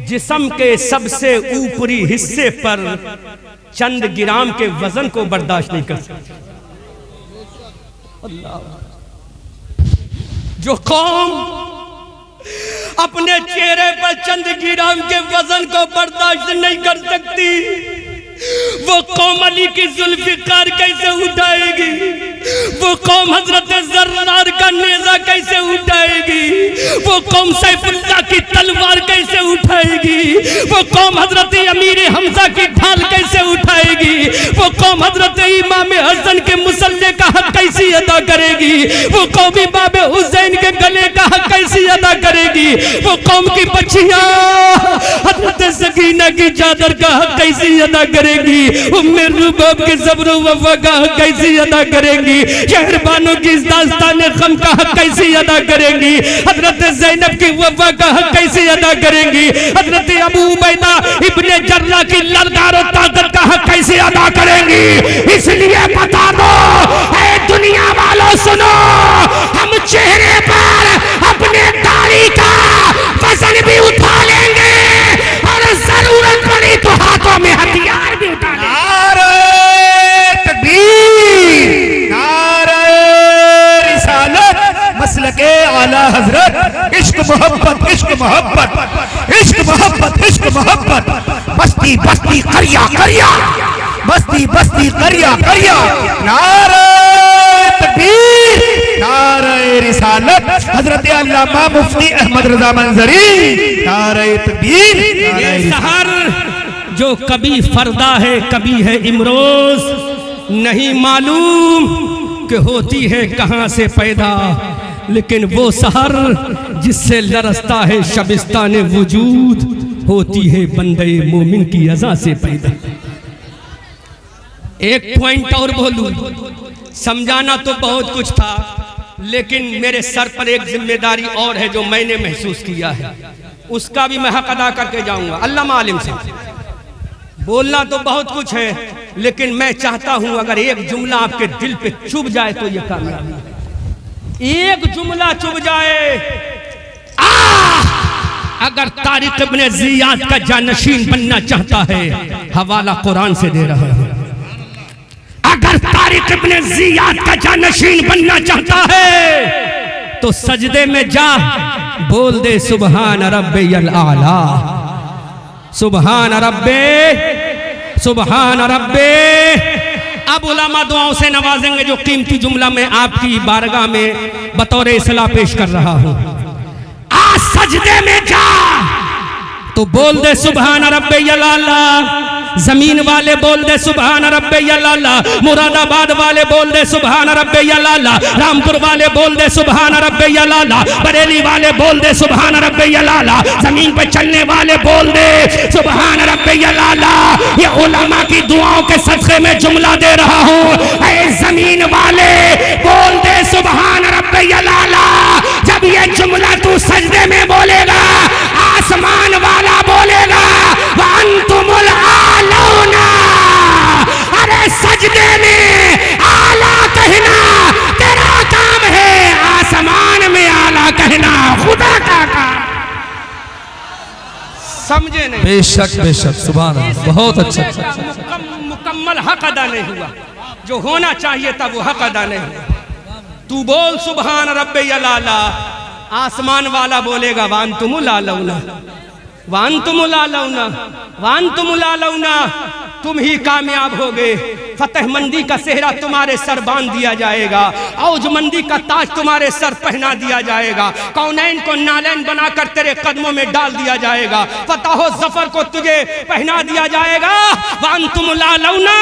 जिस्म के सबसे ऊपरी हिस्से पर चंद ग्राम के वजन को बर्दाश्त नहीं कर सकती। जो कौम अपने चेहरे पर चंद ग्राम के वजन को बर्दाश्त नहीं कर सकती, वो कौम अली की जुल्फिकार कैसे उठाएगी? वो कौम हजरत जर्रार का नेजा कैसे उठाएगी? वो कौम सैफुल्लाह की तलवार कैसे उठाएगी? वो कौम हजरत अमीर हमजा की ढाल कैसे उठाएगी? वो कौम हजरत इमाम हसन के मुसल्ले का हक कैसे अदा करेगी? वो कौम इमाम हुसैन के गले का हक कैसे अदा करेगी? वो कौम की बच्चियां हजरत सकीना की चादर का हक कैसे अदा करेगी? उम्मे रुबाब के सब्र वफा का हक कैसे अदा करेंगी? शहरबानों की इस दास्तान गम का हक कैसे अदा करेंगी? हजरत ज़ैनब की वफा का हक कैसे अदा करेंगी? हजरत अबू उबैदा इब्ने जर्रा की ललकार और ताकत का हक कैसे अदा करेंगी? इसलिए बता दो ऐ दुनिया वालों, सुनो, हम चेहरे पर अपने दाढ़ी का वजन भी उठा लेंगे और जरूरत पड़ी तो हाथों में हथियार भी उठा लेंगे। नारे तकबीर, नारे रिसालत, मसलके आला हजरत, इश्क मोहब्बत, इश्क मोहब्बत, इश्क मोहब्बत, इश्क मोहब्बत, बस्ती बस्ती करिया करिया, बस्ती बस्ती करिया करिया। नारे तकबीर, नारे रिसालत, हजरत अल्लामा मुफ्ती अहमद रजा मंजरी, नारे तकबीर। ये सहर जो कभी फरदा है कभी है इमरोज, नहीं मालूम कि होती है कहां से पैदा, लेकिन वो सहर जिससे लरसता है शबिस्तान वजूद, होती है बंदे मोमिन की अज़ा से पैदा। एक पॉइंट और बोलूं, समझाना तो बहुत कुछ था, लेकिन मेरे सर पर एक जिम्मेदारी और है जो मैंने महसूस किया है, उसका भी मैं हक अदा करके जाऊंगा। अल्लामा आलिम से बोलना तो बहुत कुछ है, लेकिन मैं चाहता हूं अगर एक जुमला आपके दिल पे चुभ जाए तो ये कामयाबी है। एक जुमला चुभ जाए, अगर तारिक इब्ने जियाद का जानशीन बनना चाहता है, हवाला कुरान से दे रहा है, अगर तारिक इब्ने जियाद का जानशीन बनना चाहता है तो सजदे में जा, बोल दे सुबहान रब्बियल आला, सुबहान रब्बे, सुबहान रब्बे। अब उलमा दुआओं से नवाजेंगे जो कीमती जुमला मैं आपकी बारगाह में बतौर इस्लाह पेश कर रहा हूं। आज सजदे में जा तो बोल दे सुबहान रब्बियल आला, जमीन वाले बोल दे सुबहान रब्बियल आला, मुरादाबाद वाले बोल दे सुबहान रब्बियल आला, रामपुर वाले बोल दे सुबहान रब्बियल आला, बरेली वाले बोल दे सुबहान रब्बियल आला, जमीन पे चलने वाले बोल दे सुबहान रब्बियल आला। ये उलमा की दुआओं के सदक़े में जुमला दे रहा हूँ, ऐ जमीन वाले बोल दे सुबहान रब्बियल आला। जब ये जुमला तू सजदे में बोलेगा, आसमान वाला बोलेगा वअंतुमुल आलौना। अरे सजदे में आला कहना तेरा काम है, आसमान में आला कहना खुदा का काम। समझे नहीं? बेशक बेशक, सुभान अल्लाह, बहुत अच्छा। मुकम्मल हक अदा नहीं हुआ, जो होना चाहिए था वो हक अदा नहीं हुआ। तू बोल सुबहान रब्बियल आला, आसमान वाला बोलेगा वांतुमुल आलौना, वांतुमुल आलौना, वांतुमुल आलौना। तुम ही कामयाब होगे, फतहमंदी का सेहरा तुम्हारे सर बांध दिया जाएगा, औजमंदी का ताज तुम्हारे सर पहना दिया जाएगा, कौनैन को नालैन बनाकर तेरे कदमों में डाल दिया जाएगा, फतह जफर को तुझे पहना दिया जाएगा। वांतुमुल आलौना,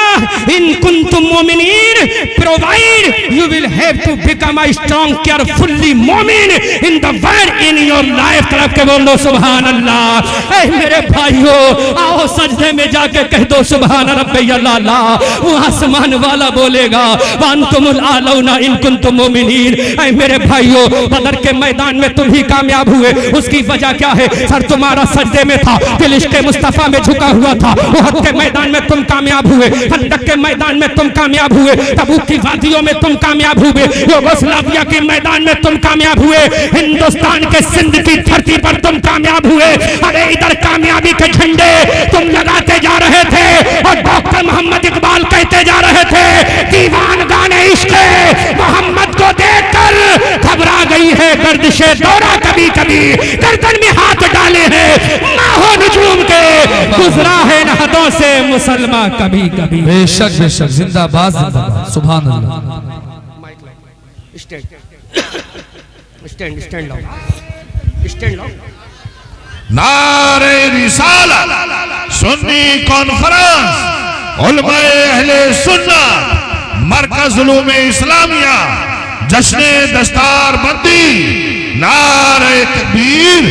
इन कुंतुम मोमिनीन provide you will have to become a strong carefully मोमिन in the world in your life. तरफ के बोलो सुभान अल्लाह। ऐ मेरे भाइयों, आओ सजदे में जाके कह दो सुभान रब्बियल आला। वो आसमान वाला बोलेगा वांतुमुल आलौना इन कुंतुम मोमिनीन। ऐ मेरे भाइयों, बदर के मैदान में तुम ही कामयाब हुए, उसकी वजह क्या है? सर तुम्हारा सजदे में था, दिल इश्क़े मुस्तफा में झुका हुआ था। उहद के मैदान में तुम कामयाब हुए, खंदक के मैदान में तुम कामयाब हुए, तबूक की वादियों में तुम कामयाब हुए, युगोस्लाविया के मैदान में तुम कामयाब हुए, हिंदुस्तान के सिंध की धरती पर तुम कामयाब हुए। अरे इधर कामयाबी के झंडे तुम लगाते जा रहे थे और डॉक्टर मोहम्मद इकबाल कहते जा रहे थे दीवान गाने इश्क़ मोहम्मद को देखकर घबरा गई है गर्दिशे दौरा, कभी कभी गर्दन में हाथ डाले हैं माहो नजूम के, गुजरा है नहदों से मुसलमान कभी कभी। बेशक बेशक, जिंदाबाद जिंदाबाद, सुभान अल्लाह। स्टैंड स्टैंड लो, स्टैंड लो। नारे रिसालत, सुन्नी कॉन्फ्रेंस, उलमाए अहले सुन्नत, मरकज उलूमे इस्लामिया, जश्ने दस्तार बंदी, नारे तकबीर,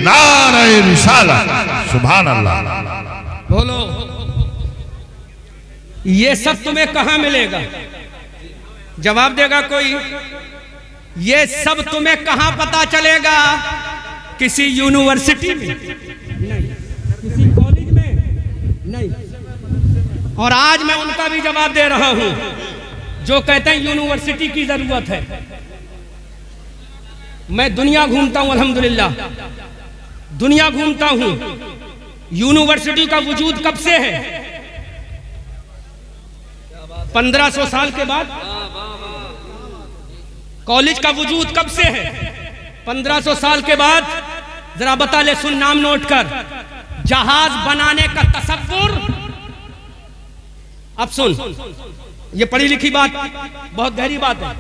नारे रिसालत, सुभान अल्लाह। बोलो, ये सब तुम्हें कहां मिलेगा? जवाब देगा कोई? ये सब तुम्हें कहां पता चलेगा? किसी यूनिवर्सिटी में नहीं, किसी कॉलेज में नहीं। और आज मैं उनका भी जवाब दे रहा हूं जो कहते हैं यूनिवर्सिटी की जरूरत है। मैं दुनिया घूमता हूं, अल्हम्दुलिल्लाह दुनिया घूमता हूं। यूनिवर्सिटी का वजूद कब से है? 1500 साल के बाद। कॉलेज का वजूद कब से है? 1500 साल के बाद। जरा बता ले, सुन, नाम नोट कर। जहाज बनाने का तसव्वुर, अब सुन, ये पढ़ी लिखी बात, बहुत गहरी बात है।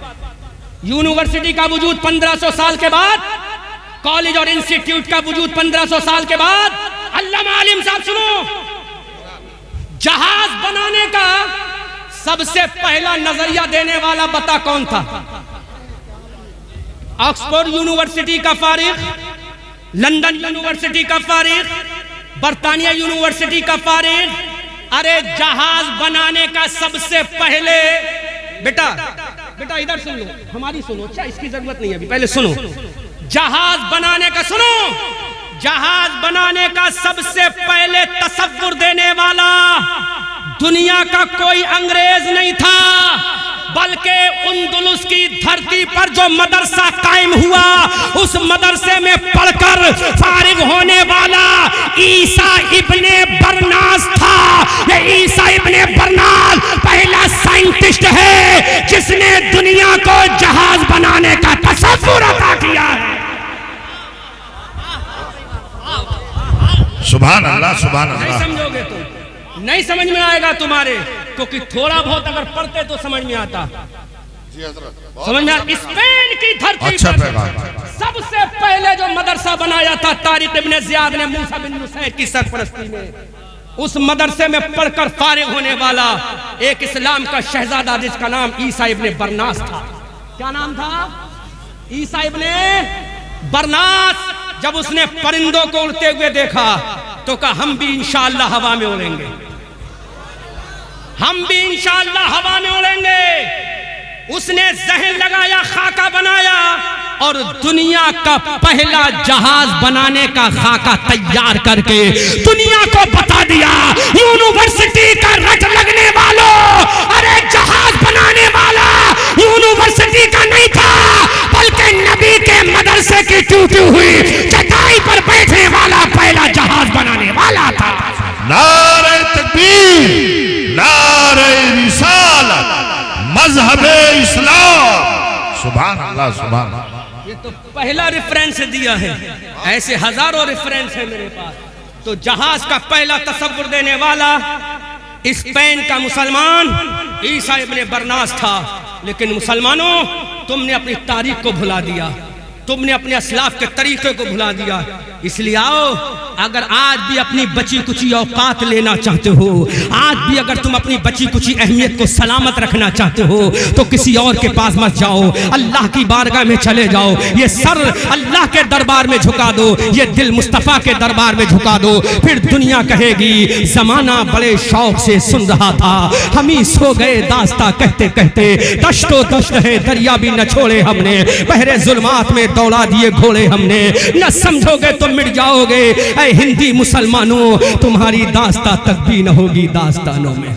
यूनिवर्सिटी का वजूद 1500 साल के बाद, कॉलेज और इंस्टीट्यूट का वजूद 1500 साल के बाद। अल्लामा आलिम साहब सुनो, जहाज बनाने का सबसे पहला नजरिया देने वाला बता कौन था? ऑक्सफोर्ड यूनिवर्सिटी का फारिग, लंदन यूनिवर्सिटी का फारिग, बर्तानिया यूनिवर्सिटी का फारिग। अरे जहाज बनाने का सबसे पहले, बेटा बेटा इधर सुन लो, हमारी सुनो, अच्छा इसकी जरूरत नहीं है अभी, पहले सुनो। जहाज बनाने का, सुनो, जहाज बनाने का सबसे पहले तसव्वुर देने वाला दुनिया का कोई अंग्रेज नहीं था, बल्कि उंदुलुस की धरती पर जो मदरसा कायम हुआ, उस मदरसे में पढ़कर फारिग होने वाला ईसा इब्ने बरनास था। ये ईसा इब्ने बरनास पहला साइंटिस्ट है जिसने दुनिया को जहाज बनाने का तसव्वुर अता किया है। सुभान अल्लाह, सुभान नहीं अल्लाह। समझोगे तो नहीं समझ में आएगा तुम्हारे, क्योंकि थोड़ा बहुत अगर पढ़ते तो समझ में आता। समझ में? स्पेन की धरती अच्छा पर सबसे पहले जो मदरसा बनाया था तारिक इब्ने ज़ियाद ने मूसा बिन नुसैर की सरपरस्ती में, उस मदरसे में पढ़कर फारिग होने वाला एक इस्लाम का शहजादा जिसका नाम ईसा इब्ने बरनास था। क्या नाम था? ईसा इब्ने बरनास। जब उसने परिंदों को उड़ते हुए देखा तो कहा हम भी इंशाअल्लाह हवा में उड़ेंगे, हम भी इंशाअल्लाह हवा में उड़ेंगे। उसने जहन लगाया, खाका बनाया और दुनिया का पहला जहाज बनाने का खाका तैयार करके दुनिया को बता दिया। यूनिवर्सिटी का रट लगने वालों, अरे जहाज बनाने वाला यूनिवर्सिटी का नहीं था, बल्कि नबी के मदरसे की टूटी हुई चटाई पर बैठने वाला पहला जहाज बनाने वाला था। नारे तकबीर, नारे रिसालत, मजहबे इस्लाम, सुभान अल्लाह, सुभान अल्लाह। ये तो पहला रेफरेंस दिया है, ऐसे हजारों रेफरेंस है मेरे पास। तो जहाज का पहला तसव्वुर देने वाला स्पेन का मुसलमान ईसा इब्ने बरनास था। लेकिन मुसलमानों, तुमने अपनी तारीख को भुला दिया, तुमने अपने असलाफ के तरीके को भुला दिया। इसलिए आओ अगर आज भी अपनी बची कुची औकात लेना चाहते हो, आज भी अगर तुम अपनी बची कुची अहमियत को सलामत रखना चाहते हो, तो किसी और के पास मत जाओ, अल्लाह की बारगाह में चले जाओ। ये सर अल्लाह के दरबार में झुका दो, ये दिल मुस्तफ़ा के दरबार में झुका दो। फिर दुनिया कहेगी जमाना बड़े शौक से सुन रहा था, हम ही सो गए दास्ता कहते कहते। दश्तो दश्त है दरिया भी न छोड़े हमने, बहरे जुल्मात में दौड़ा दिए घोड़े हमने। न समझोगे तो मिट जाओगे ऐ हिंदी मुसलमानों, तुम्हारी दास्ता तक भी न होगी दास्तानों में।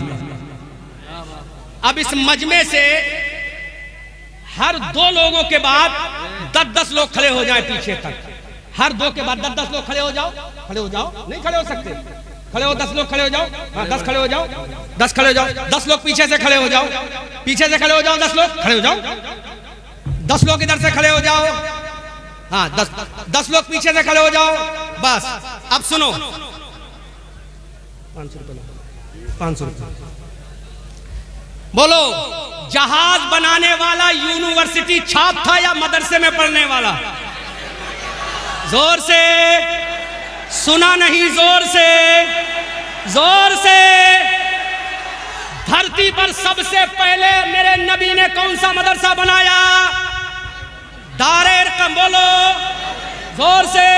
अब इस मजमे से हर 2 लोगों के बाद 10-10 लोग खड़े हो जाएं पीछे तक। हर 2 के बाद 10-10 लोग खड़े हो जाओ। खड़े हो जाओ, नहीं खड़े हो सकते, खड़े हो 10 लोग खड़े हो जाओ। हाँ 10 खड़े हो जाओ, 10 खड़े हो जाओ। 10 लोग पीछे से खड़े हो जाओ, पीछे से खड़े हो जाओ। 10 लोग खड़े हो जाओ, 10 लोग इधर से खड़े हो जाओ। हाँ 10 लोग पीछे से खड़े हो जाओ। बस अब सुनो, 500 रुपये बोलो। जहाज बनाने वाला यूनिवर्सिटी छाप था या मदरसे में पढ़ने वाला? जोर से सुना नहीं, जोर से, जोर से। धरती पर सबसे पहले मेरे नबी ने कौन सा मदरसा बनाया? दारेर कम बोलो जोर से।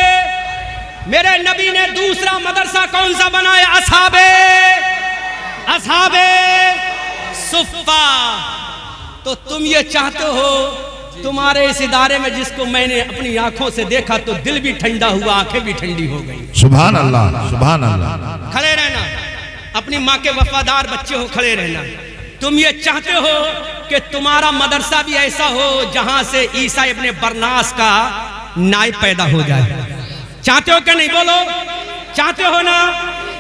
मेरे नबी ने दूसरा मदरसा कौन सा बनाया? असहाबे सुफ्फा। तो तुम ये चाहते हो तुम्हारे इस इदारे में जिसको मैंने अपनी आंखों से देखा तो दिल भी ठंडा हुआ, आंखें भी ठंडी हो गई। सुभान अल्लाह, सुभान अल्लाह। खड़े रहना, अपनी माँ के वफादार बच्चे हो, खड़े रहना। तुम ये चाहते हो कि तुम्हारा मदरसा भी ऐसा हो जहां से ईसा इब्ने बरनास का नायब पैदा हो जाए। चाहते हो कि नहीं? बोलो चाहते हो ना?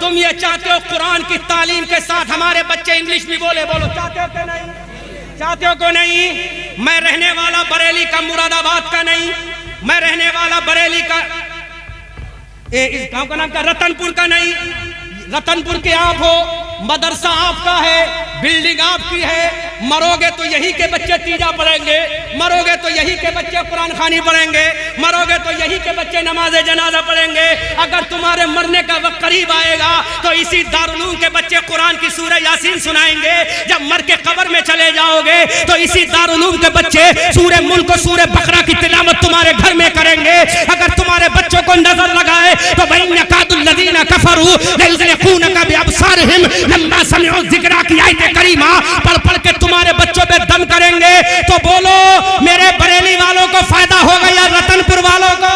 तुम ये चाहते हो कुरान की तालीम के साथ हमारे बच्चे इंग्लिश भी बोले? बोलो चाहते हो कि नहीं? चाहते हो को नहीं? मैं रहने वाला बरेली का, मुरादाबाद का नहीं, मैं रहने वाला बरेली का, इस गांव का नाम क्या? रतनपुर का नहीं। रतनपुर के आप हो, मदरसा आपका है, बिल्डिंग आपकी है। मरोगे तो यही के बच्चे तीजा पढ़ेंगे, मरोगे तो यही के बच्चे कुरान खानी पढ़ेंगे, मरोगे तो यही के बच्चे नमाज जनाजा पढ़ेंगे। अगर तुम्हारे मरने का वक्त करीब आएगा तो इसी दारुल के बच्चे कुरान की सूरह यासीन सुनाएंगे। जब मर के कब्र में चले जाओगे तो इसी दारुल के बच्चे सूरह मुल्क और सूरह बकरा की तिलावत तुम्हारे घर में करेंगे। अगर तुम्हारे बच्चों को नजर लगाए तो वइन्नकादुल्लज़ीना कफरू लयुज़लिकूनका बिअबसारिहिम लम्मा समिअू ज़िक्रा की आयत करीमा पढ़ पढ़ के तुम्हारे बच्चों पे दम करेंगे। तो बोलो मेरे बरेली वालों को फायदा होगा या रतनपुर वालों को?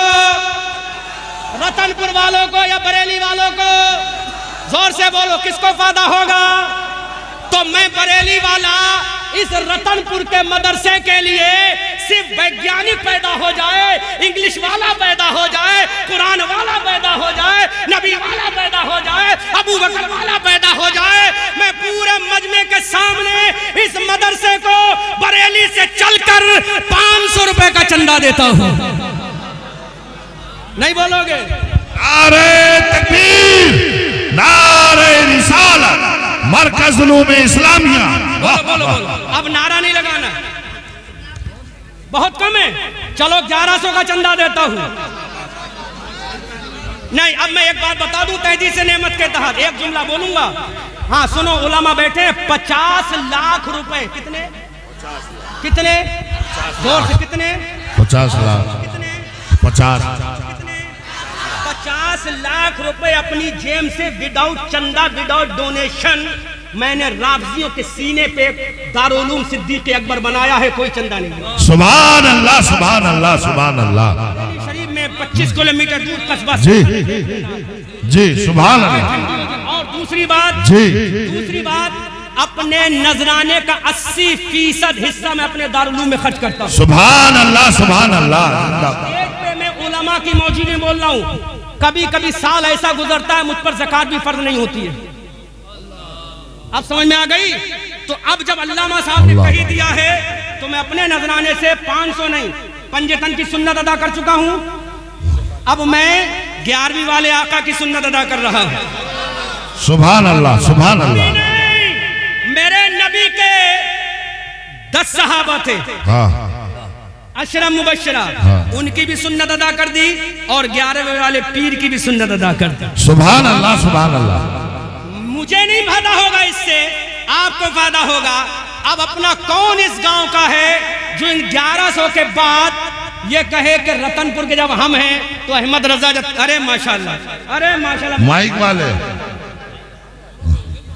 रतनपुर वालों को या बरेली वालों को? जोर से बोलो किसको फायदा होगा? तो मैं बरेली वाला इस रतनपुर के मदरसे के लिए सिर्फ वैज्ञानिक पैदा हो जाए, इंग्लिश वाला पैदा हो जाए, कुरान वाला पैदा हो जाए, नबी वाला पैदा हो जाए, अबू बकर वाला पैदा हो जाए, मैं पूरे मजमे के सामने इस मदरसे को बरेली से चलकर 500 रुपए का चंदा देता हूं। नहीं बोलोगे? नारे तकबीर, नारे रिसालत, मरकज़ उलूम इस्लामिया। बोलो बोलो बोलो। अब नारा नहीं लगाना, बहुत कम है। चलो 1100 का चंदा देता हूं। नहीं, अब मैं एक बात बता दूं तहजीद से नेमत के तहत एक जुमला बोलूंगा। हाँ सुनो, उलमा बैठे। 50 लाख रुपए। कितने? कितने? जोर से कितने? 50 लाख। कितने? 50। 50 लाख रुपए अपनी जेब से विदाउट चंदा, विदाउट डोनेशन मैंने राबजियों के सीने पे दारुल उलूम सिद्दीक़ अकबर बनाया है। कोई चंदा नहीं। सुभान अल्लाह, सुभान अल्लाह, सुभान अल्लाह। शरीफ में 25 किलोमीटर दूर कस्बा जी जी, सुभान अल्लाह। और दूसरी बात जी, दूसरी बात, अपने नजराने का 80% हिस्सा मैं अपने दारुल उलूम में खर्च करता हूँ। सुभान अल्लाह, सुभान अल्लाह। एक पे मैं उलमा की मौजूदगी में बोल रहा हूँ। कभी कभी साल ऐसा गुजरता है मुझ पर ज़कात भी फर्ज नहीं होती है। अब समझ में आ गई? तो अब जब अल्लामा साहब ने कही दिया है तो मैं अपने नजराने से 500 नहीं, पंजतन की सुन्नत अदा कर चुका हूं। अब मैं 11वीं वाले आका की सुन्नत अदा कर रहा हूं। सुभान अल्लाह, सुभान अल्लाह। मेरे नबी के 10 सहाबा थे। अशरम मुबशरा, उनकी भी सुन्नत अदा कर दी और 11वें वाले पीर की भी सुन्नत अदा कर दी। सुभान अल्लाह, सुभान अल्लाह। मुझे नहीं फायदा होगा इससे, आपको फायदा होगा। अब अपना कौन इस गांव का है जो इन 1100 के बाद ये कहे कि रतनपुर के जब हम हैं तो अहमद रजा अरे माशाल्लाह, अरे माशाल्लाह, माइक वाले,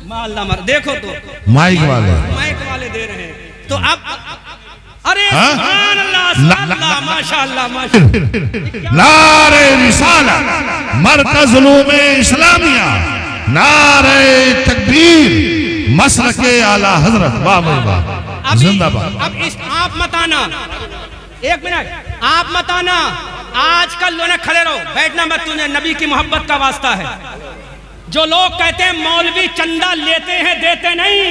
माल्ला मर देखो तो माइक वाले दे रहे हैं। तो अब अरे हाँ? सुभान अल्लाह, सुभान अल्लाह, माशाल्लाह, माशाल्लाह। नारे रिसालत, मरकज़ उलूम इस्लामिया, नारे तकबीर, मसलके आला हजरत, वाह भाई वाह, जिंदाबाद। अब इस आप मत आना, एक मिनट, आप मत आना, आजकल लोग खड़े रहो, बैठना मत, तुझे नबी की मोहब्बत का वास्ता है। जो लोग कहते हैं मौलवी चंदा लेते हैं देते नहीं,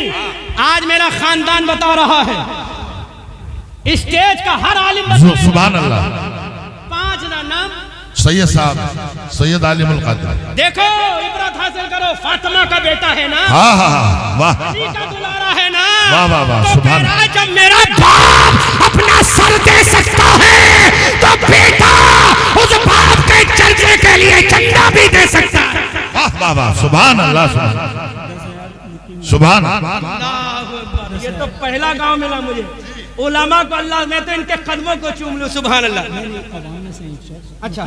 आज मेरा खानदान बता रहा है, स्टेज का हर आलिम बता, सुभान अल्लाह। 5 नाम सैयद साहब, सैयद आलिमुल क़ादिर, देखो, इबरत हासिल करो, फातिमा का बेटा है ना, हाँ हाँ हाँ, वाह अली का दुलारा है ना, वाह वाह वाह, तो सुभान मेरा जब मेरा बाप अपना सर दे सकता है तो बेटा उस बाप के चर्चे के लिए चंदा भी दे सकता है। वाह वाह वाह, सुभान अल्लाह, सुभान ये तो पहला गांव मिला मुझे, उलमा को अल्लाह, मैं तो इनके कदमों को चूम लूं, सुभान अल्लाह। अच्छा,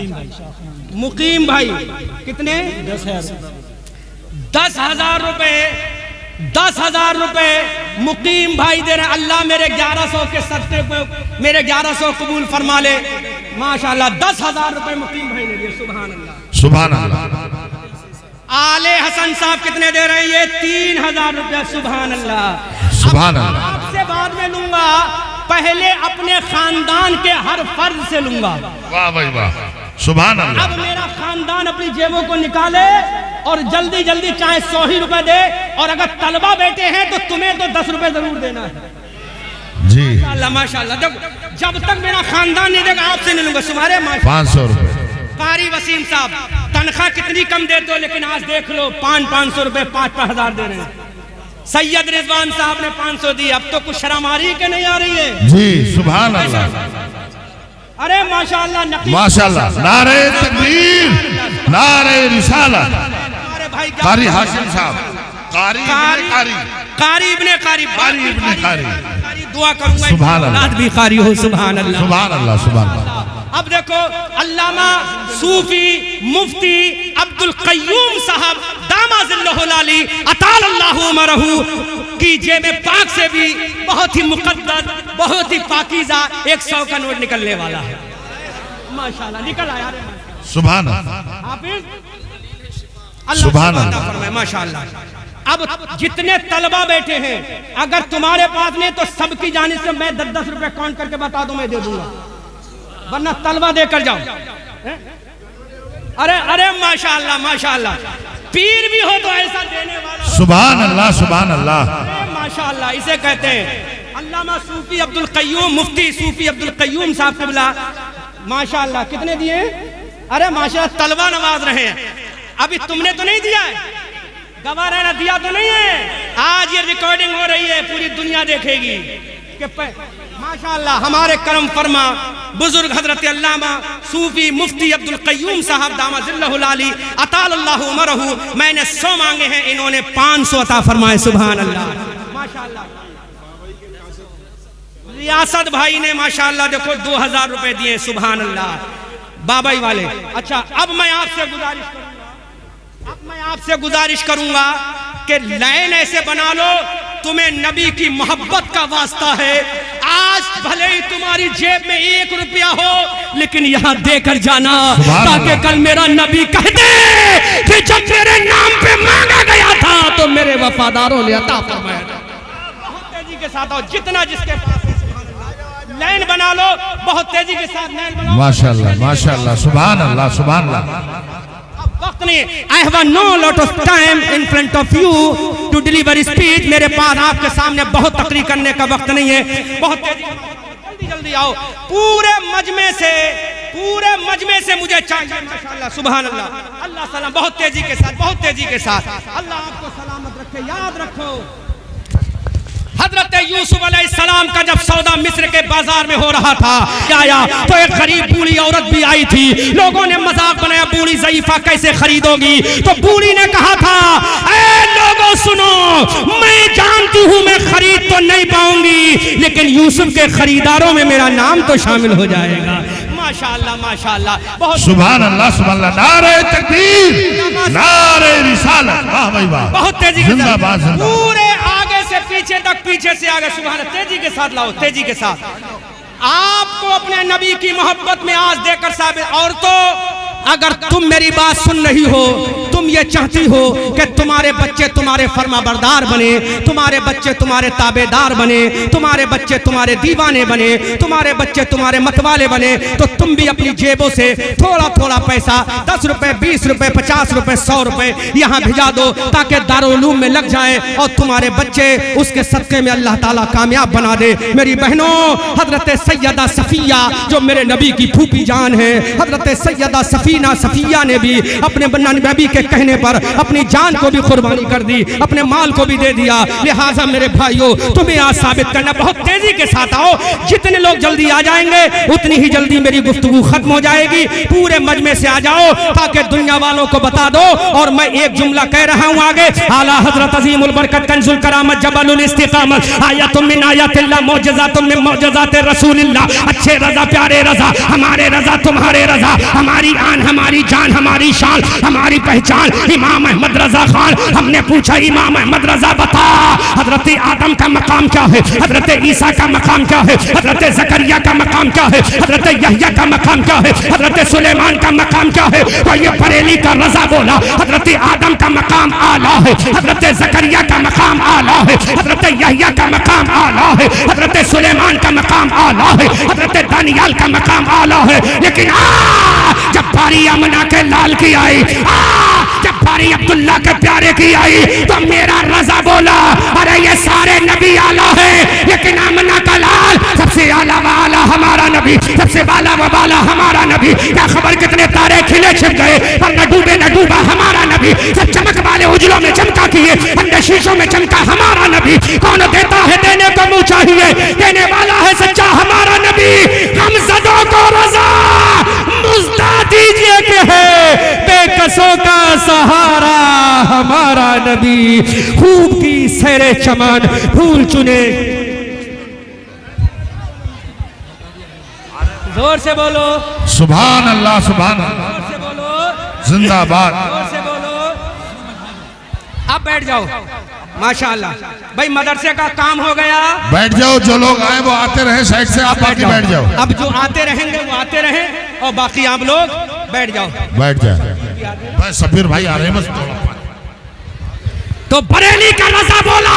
मुकीम भाई कितने? 10,000 रुपए, 10,000 रुपए मुकीम भाई दे रहे। अल्लाह मेरे 1100 के सदक़े पे मेरे 1100 कबूल फरमा ले, माशाल्लाह। 10,000 रुपए मुकीम भाई ने दिए, सुभान अल्लाह, सुभान अल्लाह। आले हसन साहब कितने दे रहे हैं? ये 3,000 रुपया, सुभान अल्लाह, सुभान अल्लाह। आपसे बाद में लूंगा, पहले अपने खानदान के हर फर्ज से लूंगा। वाह भाई वाह, सुभान अल्लाह। अब मेरा खानदान अपनी जेबों को निकाले और जल्दी जल्दी चाहे 100 ही रुपए दे, और अगर तलबा बैठे हैं तो तुम्हें तो 10 रुपए जरूर देना है जी, माशाल्लाह, माशाल्लाह। जब तक मेरा खानदान नहीं देगा आपसे नहीं लूंगा, तुम्हारे 500 रुपए। कारी वसीम साहब, तनख्वाह कितनी कम देते हो, लेकिन आज देख लो 500 रुपए 5,000 दे रहे हैं। सैयद रिजवान साहब ने 500 दी, अब तो कुछ शर्म आ रही है कि नहीं आ रही है? जी, सुभान अल्लाह, अरे माशाल्लाह, माशाल्लाह, नारे तकबीर, नारे रिसालत। अरे भाई कारी हाशिम साहब, कारी इब्ने कारी, दुआ करूंगा सुभान अल्लाह, औलाद भी कारी हो, सुभान अल्लाह, सुभान अल्लाह, सुभान अल्लाह। अब देखो, अल्लामा सूफी मुफ्ती अब्दुल कय्यूम साहब दामाजिल्लहुल आली अतालल्लाहु उमरहू की जेब पाक से भी बहुत ही मुकद्दस, बहुत ही पाकीज़ा 100 का नोट निकलने वाला है, माशाल्लाह, निकल आया। सुभान अल्लाह, हाफिज, सुभान अल्लाह अल्लाह, फरमाए, माशाल्लाह। अब जितने तलबा बैठे हैं, अगर तुम्हारे पास नहीं तो सबकी जानिब से मैं 10-10 रुपए काउंट करके बता दो, मैं दे दूंगा, वरना तलबा देकर जाओ। अरे अरे माशाल्लाह, माशाल्लाह, पीर भी हो तो ऐसा देने वाला, सुभान अल्लाह, सुभान अल्लाह, माशाल्लाह। इसे कहते हैं अल्लामा सूफी अब्दुल कय्यूम, मुफ्ती सूफी अब्दुल कय्यूम साहब क़िबला, माशाल्लाह। कितने दिए? अरे माशाल्लाह, तलबा नवाज रहे हैं। अभी तुमने तो नहीं दिया है, गवाह रहना दिया तो नहीं है। आज ये रिकॉर्डिंग हो रही है, पूरी दुनिया देखेगी कि माशाल्लाह हमारे करम फरमा बुजुर्ग हजरत अल्लामा सूफी मुफ्ती अब्दुल कय्यूम साहब दामाजिल्लहुल आली अतालल्लाहु उमरहू, मैंने 100 मांगे हैं, इन्होंने 500 अता फरमाए, सुभान अल्लाह, माशाल्लाह। रियासत भाई ने माशाल्लाह देखो 2,000 रुपए दिए, सुभान अल्लाह, बाबाई वाले। अच्छा, अब मैं आपसे गुजारिश करूंगा कि लाइन ऐसे बना लो, तुम्हें नबी की मोहब्बत का वास्ता है। आज भले ही तुम्हारी जेब में 1 रुपया हो, लेकिन यहाँ देकर जाना, ताकि कल मेरा नबी कह दे कि जब मेरे नाम पे मांगा गया था तो मेरे वफादारों ने अता फरमाया। बहुत तेजी के साथ आओ, जितना जिसके पास है, लाइन बना लो, बहुत तेजी के साथ लाइन बनाओ, माशाल्लाह, माशाल्लाह, सुभान अल्लाह, सुभान अल्लाह। वक्त नहीं, I have no lot of time in front of you to deliver speech। मेरे पास आपके सामने बहुत तकरीर करने का वक्त नहीं है, बहुत जल्दी जल्दी आओ। पूरे मजमे से मुझे चाहिए, माशाल्लाह, सुभान अल्लाह, अल्लाह सलाम, बहुत तेजी के साथ, बहुत तेजी के साथ, अल्लाह आपको सलामत रखे। याद रखो, हजरत यूसुफ अलैहिस्सलाम का जब सौदा मिस्र के बाजार में हो रहा था, आया तो एक गरीब बूढ़ी औरत भी आई थी। लोगों ने मजाक बनाया, बूढ़ी ज़ईफा कैसे खरीदोगी? तो बूढ़ी ने कहा था, ऐ लोगों सुनो, मैं जानती हूँ मैं खरीद तो नहीं पाऊंगी, लेकिन यूसुफ के खरीदारों में मेरा नाम तो शामिल हो जाएगा। माशाअल्लाह माशाअल्लाह, बहुत सुभान अल्लाह सुभान अल्लाह, नारे तकबीर, नारे रिसालत, वाह भाई वाह, बहुत तेजी के जिंदाबाद साथ, जिंदाबाद। पूरे आगे से पीछे तक, पीछे से आगे, सुभान अल्लाह, तेजी के साथ लाओ, तेजी के साथ। आपको अपने नबी की मोहब्बत में आज देकर साबित। और तो अगर तुम मेरी बात सुन रही हो, तुम ये चाहती हो कि तुम्हारे बच्चे तुम्हारे फर्माबरदार बने, तुम्हारे बच्चे तुम्हारे ताबेदार बने, तुम्हारे बच्चे तुम्हारे दीवाने बने, तुम्हारे बच्चे तुम्हारे मतवाले बने, तो तुम भी अपनी जेबों से थोड़ा थोड़ा पैसा, 10 रुपए, 20 रुपए, 50 रुपए, 100 रुपए यहाँ भिजा दो, ताकि दारुल-उलूम में लग जाए और तुम्हारे बच्चे उसके सदक़े में अल्लाह ताला कामयाब बना दे। मेरी बहनों, हजरत सैयदा सफिया जो मेरे नबी की फूफी जान है, हजरत सैयदा सफिया ने भी अपने नबी के कहने पर अपनी जान को भी कुर्बानी कर दी, अपने माल को भी दे दिया। लिहाजा मेरे भाइयों, तुम्हें आज साबित करना, बहुत तेजी के साथ आओ, जितने लोग जल्दी आ जाएंगे उतनी ही जल्दी मेरी गुफ्तगू खत्म हो जाएगी। पूरे मजमे से आ जाओ ताकि दुनिया वालों को बता दो। और मैं एक जुमला कह रहा हूँ आगे, आला हजरत अजीमुल बरकत कंजुल करामत जबलुल इस्तिकामत आयतुम मिन आयातिल्लाह मौजज़ातुम मिन मौजज़ाति रसूलिल्लाह। अच्छे रजा प्यारे रजा, हमारे रजा तुम्हारे रजा, हमारी आन हमारी जान हमारी शान हमारी पहचान इमाम अहमद रजा खान। हमने पूछा इमाम अहमद रजा बता, हजरत आदम का मकाम क्या है, हजरत ईसा का मकाम क्या है, हजरत जकरिया का मकाम क्या है, हजरत यहया का मकाम क्या है, हजरत सुलेमान का मकाम क्या है? और ये बरेली का रजा बोला, हजरत आदम का मकाम आला है, हजरत जकरिया का मकाम आला है, हजरत यहया का मकाम आला है, हजरत सुलेमान का मकाम आला है, हजरत दानियाल का मकाम आला है। लेकिन जब बारी अमना के लाल की आई, जब बारी अब्दुल्ला के प्यारे की आई, तो मेरा रजा बोला, अरे ये सारे नबी आला है, लेकिन अमना का लाल सबसे आला व आला हमारा नबी, सबसे बाला व बाला हमारा नबी। क्या खबर कितने तारे खिले छिप गए, पर न डूबे न डूबा हमारा नबी। सब चमक वाले उजलों में चमका किए, अंदर शीशों में चमका हमारा नबी। कौन देता है देने को मुँह चाहिए, देने वाला है सच्चा हमारा नबी। हम ज़दों को रजा मुझदा दीजिए कि है बेकसों का सहारा हमारा नबी। खूब की सैरे चमन फूल चुने, जोर से बोलो सुभान अल्लाह सुभान अल्लाह, जोर से बोलो जिंदाबाद। जोर से बोलो। अब बैठ जाओ, माशाअल्लाह भाई, मदरसे का काम हो गया। बैठ जाओ, जो लोग आए वो आते रहे, साइड से आप बाकी बैठ जाओ। अब जो आते रहेंगे वो आते रहें, और बाकी आप लोग बैठ जाओ। बैठ जाए बस, सफीर भाई आ रहे हैं बस। तो बरेली का रजा बोला,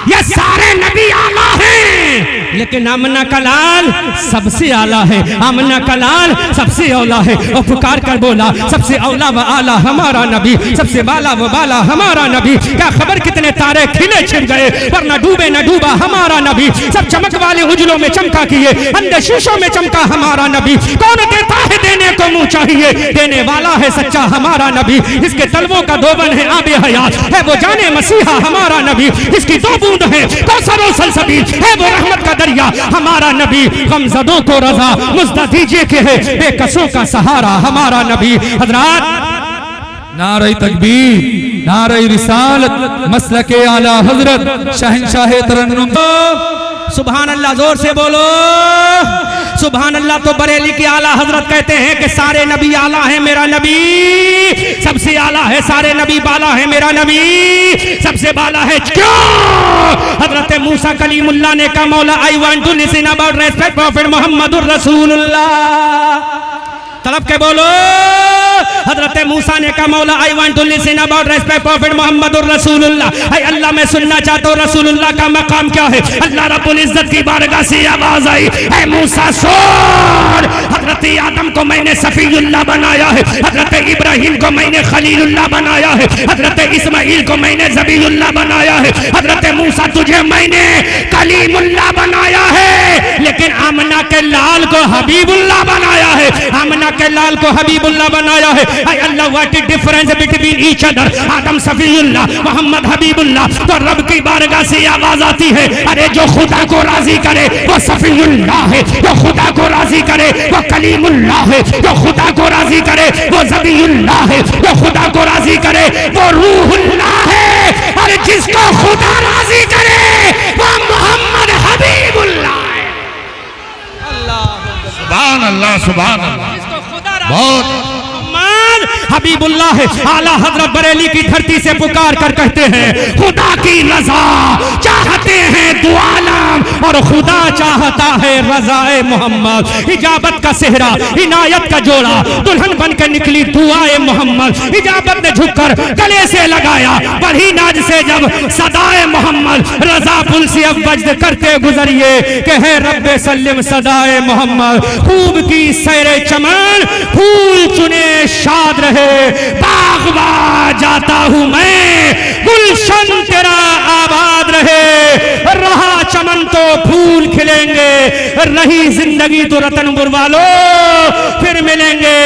ये सारे नबी आला हैं, लेकिन आमना का लाल सबसे आला है, आमना का लाल सबसे औला है। और पुकार कर बोला, सबसे औला व आला हमारा नबी, सबसे बाला व बाला हमारा नबी। क्या खबर कितने तारे खिले छिप गए, पर न डूबे न डूबा हमारा नबी। सब चमक वाले उजलों में चमका किए, अंदर शीशों में चमका हमारा नबी। कौन देता है देने को मुँह चाहिए, देने वाला है सच्चा हमारा नबी। इसके तलवों का दोबन है आबे हयात, है वो जाने मसीहा हमारा नबी। इसकी दो बूंद है कौसर और सलसबील, है वो रहमत का दरिया हमारा नबी। गमज़दों को रजा मुझदा दीजिए कि है बेकसों का सहारा हमारा नबी। हजरात, नारे तकबीर, नारे रिसालत, मसलके आला हजरत शहंशाह तरन्नुम। सुभान अल्लाह, जोर से बोलो सुभान अल्लाह। तो बरेली के आला हजरत कहते हैं कि सारे नबी आला है, मेरा नबी सबसे आला है, सारे नबी बाला है, मेरा नबी सबसे बाला है। क्यों? हजरत मूसा कलीमुल्लाह ने कहा, मौला I want to listen about respect prophet Mohammadur Rasulullah. तलब के बोलो, हजरत मूसा ने कहा, मौला I want to listen about respect prophet Mohammadur Rasulullah. ऐ अल्लाह, मैं सुनना चाहता हूँ रसूलुल्लाह का मकाम क्या है। अल्लाह रब्बुल इज्जत की बारगाह से आवाज आई, ऐ मूसा सुन, हजरत आदम को मैंने सफीउल्लाह बनाया है, हजरत इब्राहिम को मैंने खलीलुल्लाह बनाया है, हजरत इस्माइल को मैंने ज़बीहुल्लाह बनाया है, हजरत मूसा तुझे मैंने कलीमुल्लाह बनाया है। लेकिन आमना के के लाल को हबीबुल्लाह बनाया है, आमना के लाल को हबीबुल्लाह बनाया है। Allah what is difference between each other, Adam Safiullah, Mohammad Habibullah. तो रब की बारगाह से आवाज आती है, अरे जो खुदा को राजी करे वो सफीउल्लाह है, जो खुदा को राजी करे वो कलीमुल्लाह है, जो खुदा को राजी करे वो ज़बीउल्लाह है, जो खुदा को राजी करे वो रूहुल्लाह है, और जिसको खुदा राजी करे वो मोहम्मद हबीबुल्लाह है। सुभान अल्लाह, सुभान अल्लाह। इसको खुदा राजी बहुत हबीबुल्लाह है। आला हजरत बरेली की धरती से पुकार कर कहते हैं, खुदा की रजा चाहते हैं दो आलम, और खुदा चाहता है रजाए मोहम्मद। इजाबत का सेहरा, इनायत का जोड़ा, दुल्हन बन के निकली दुआए मोहम्मद। इजाबत ने झुककर गले से लगाया, बढ़ी नाज से जब सदाए मोहम्मद। रजा पुल से अब वज्द करते गुजरिए कि है रब्बे सल्लिम सदाए मोहम्मद। खूब की सैरे चमन, फूल चुने शाद रहे, बागवा जाता हूं मैं, गुलशन तेरा आबाद रहे। रहा चमन तो फूल खिलेंगे, रही जिंदगी तो रतनपुर वालों फिर मिलेंगे।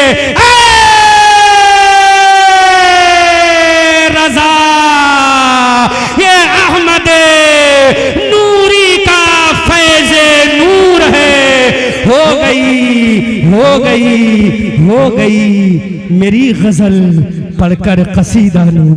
रजा ये अहमद नूरी का फैज़े नूर है। हो गई, हो गई, हो गई मेरी गजल पढ़कर कसीदा नूर।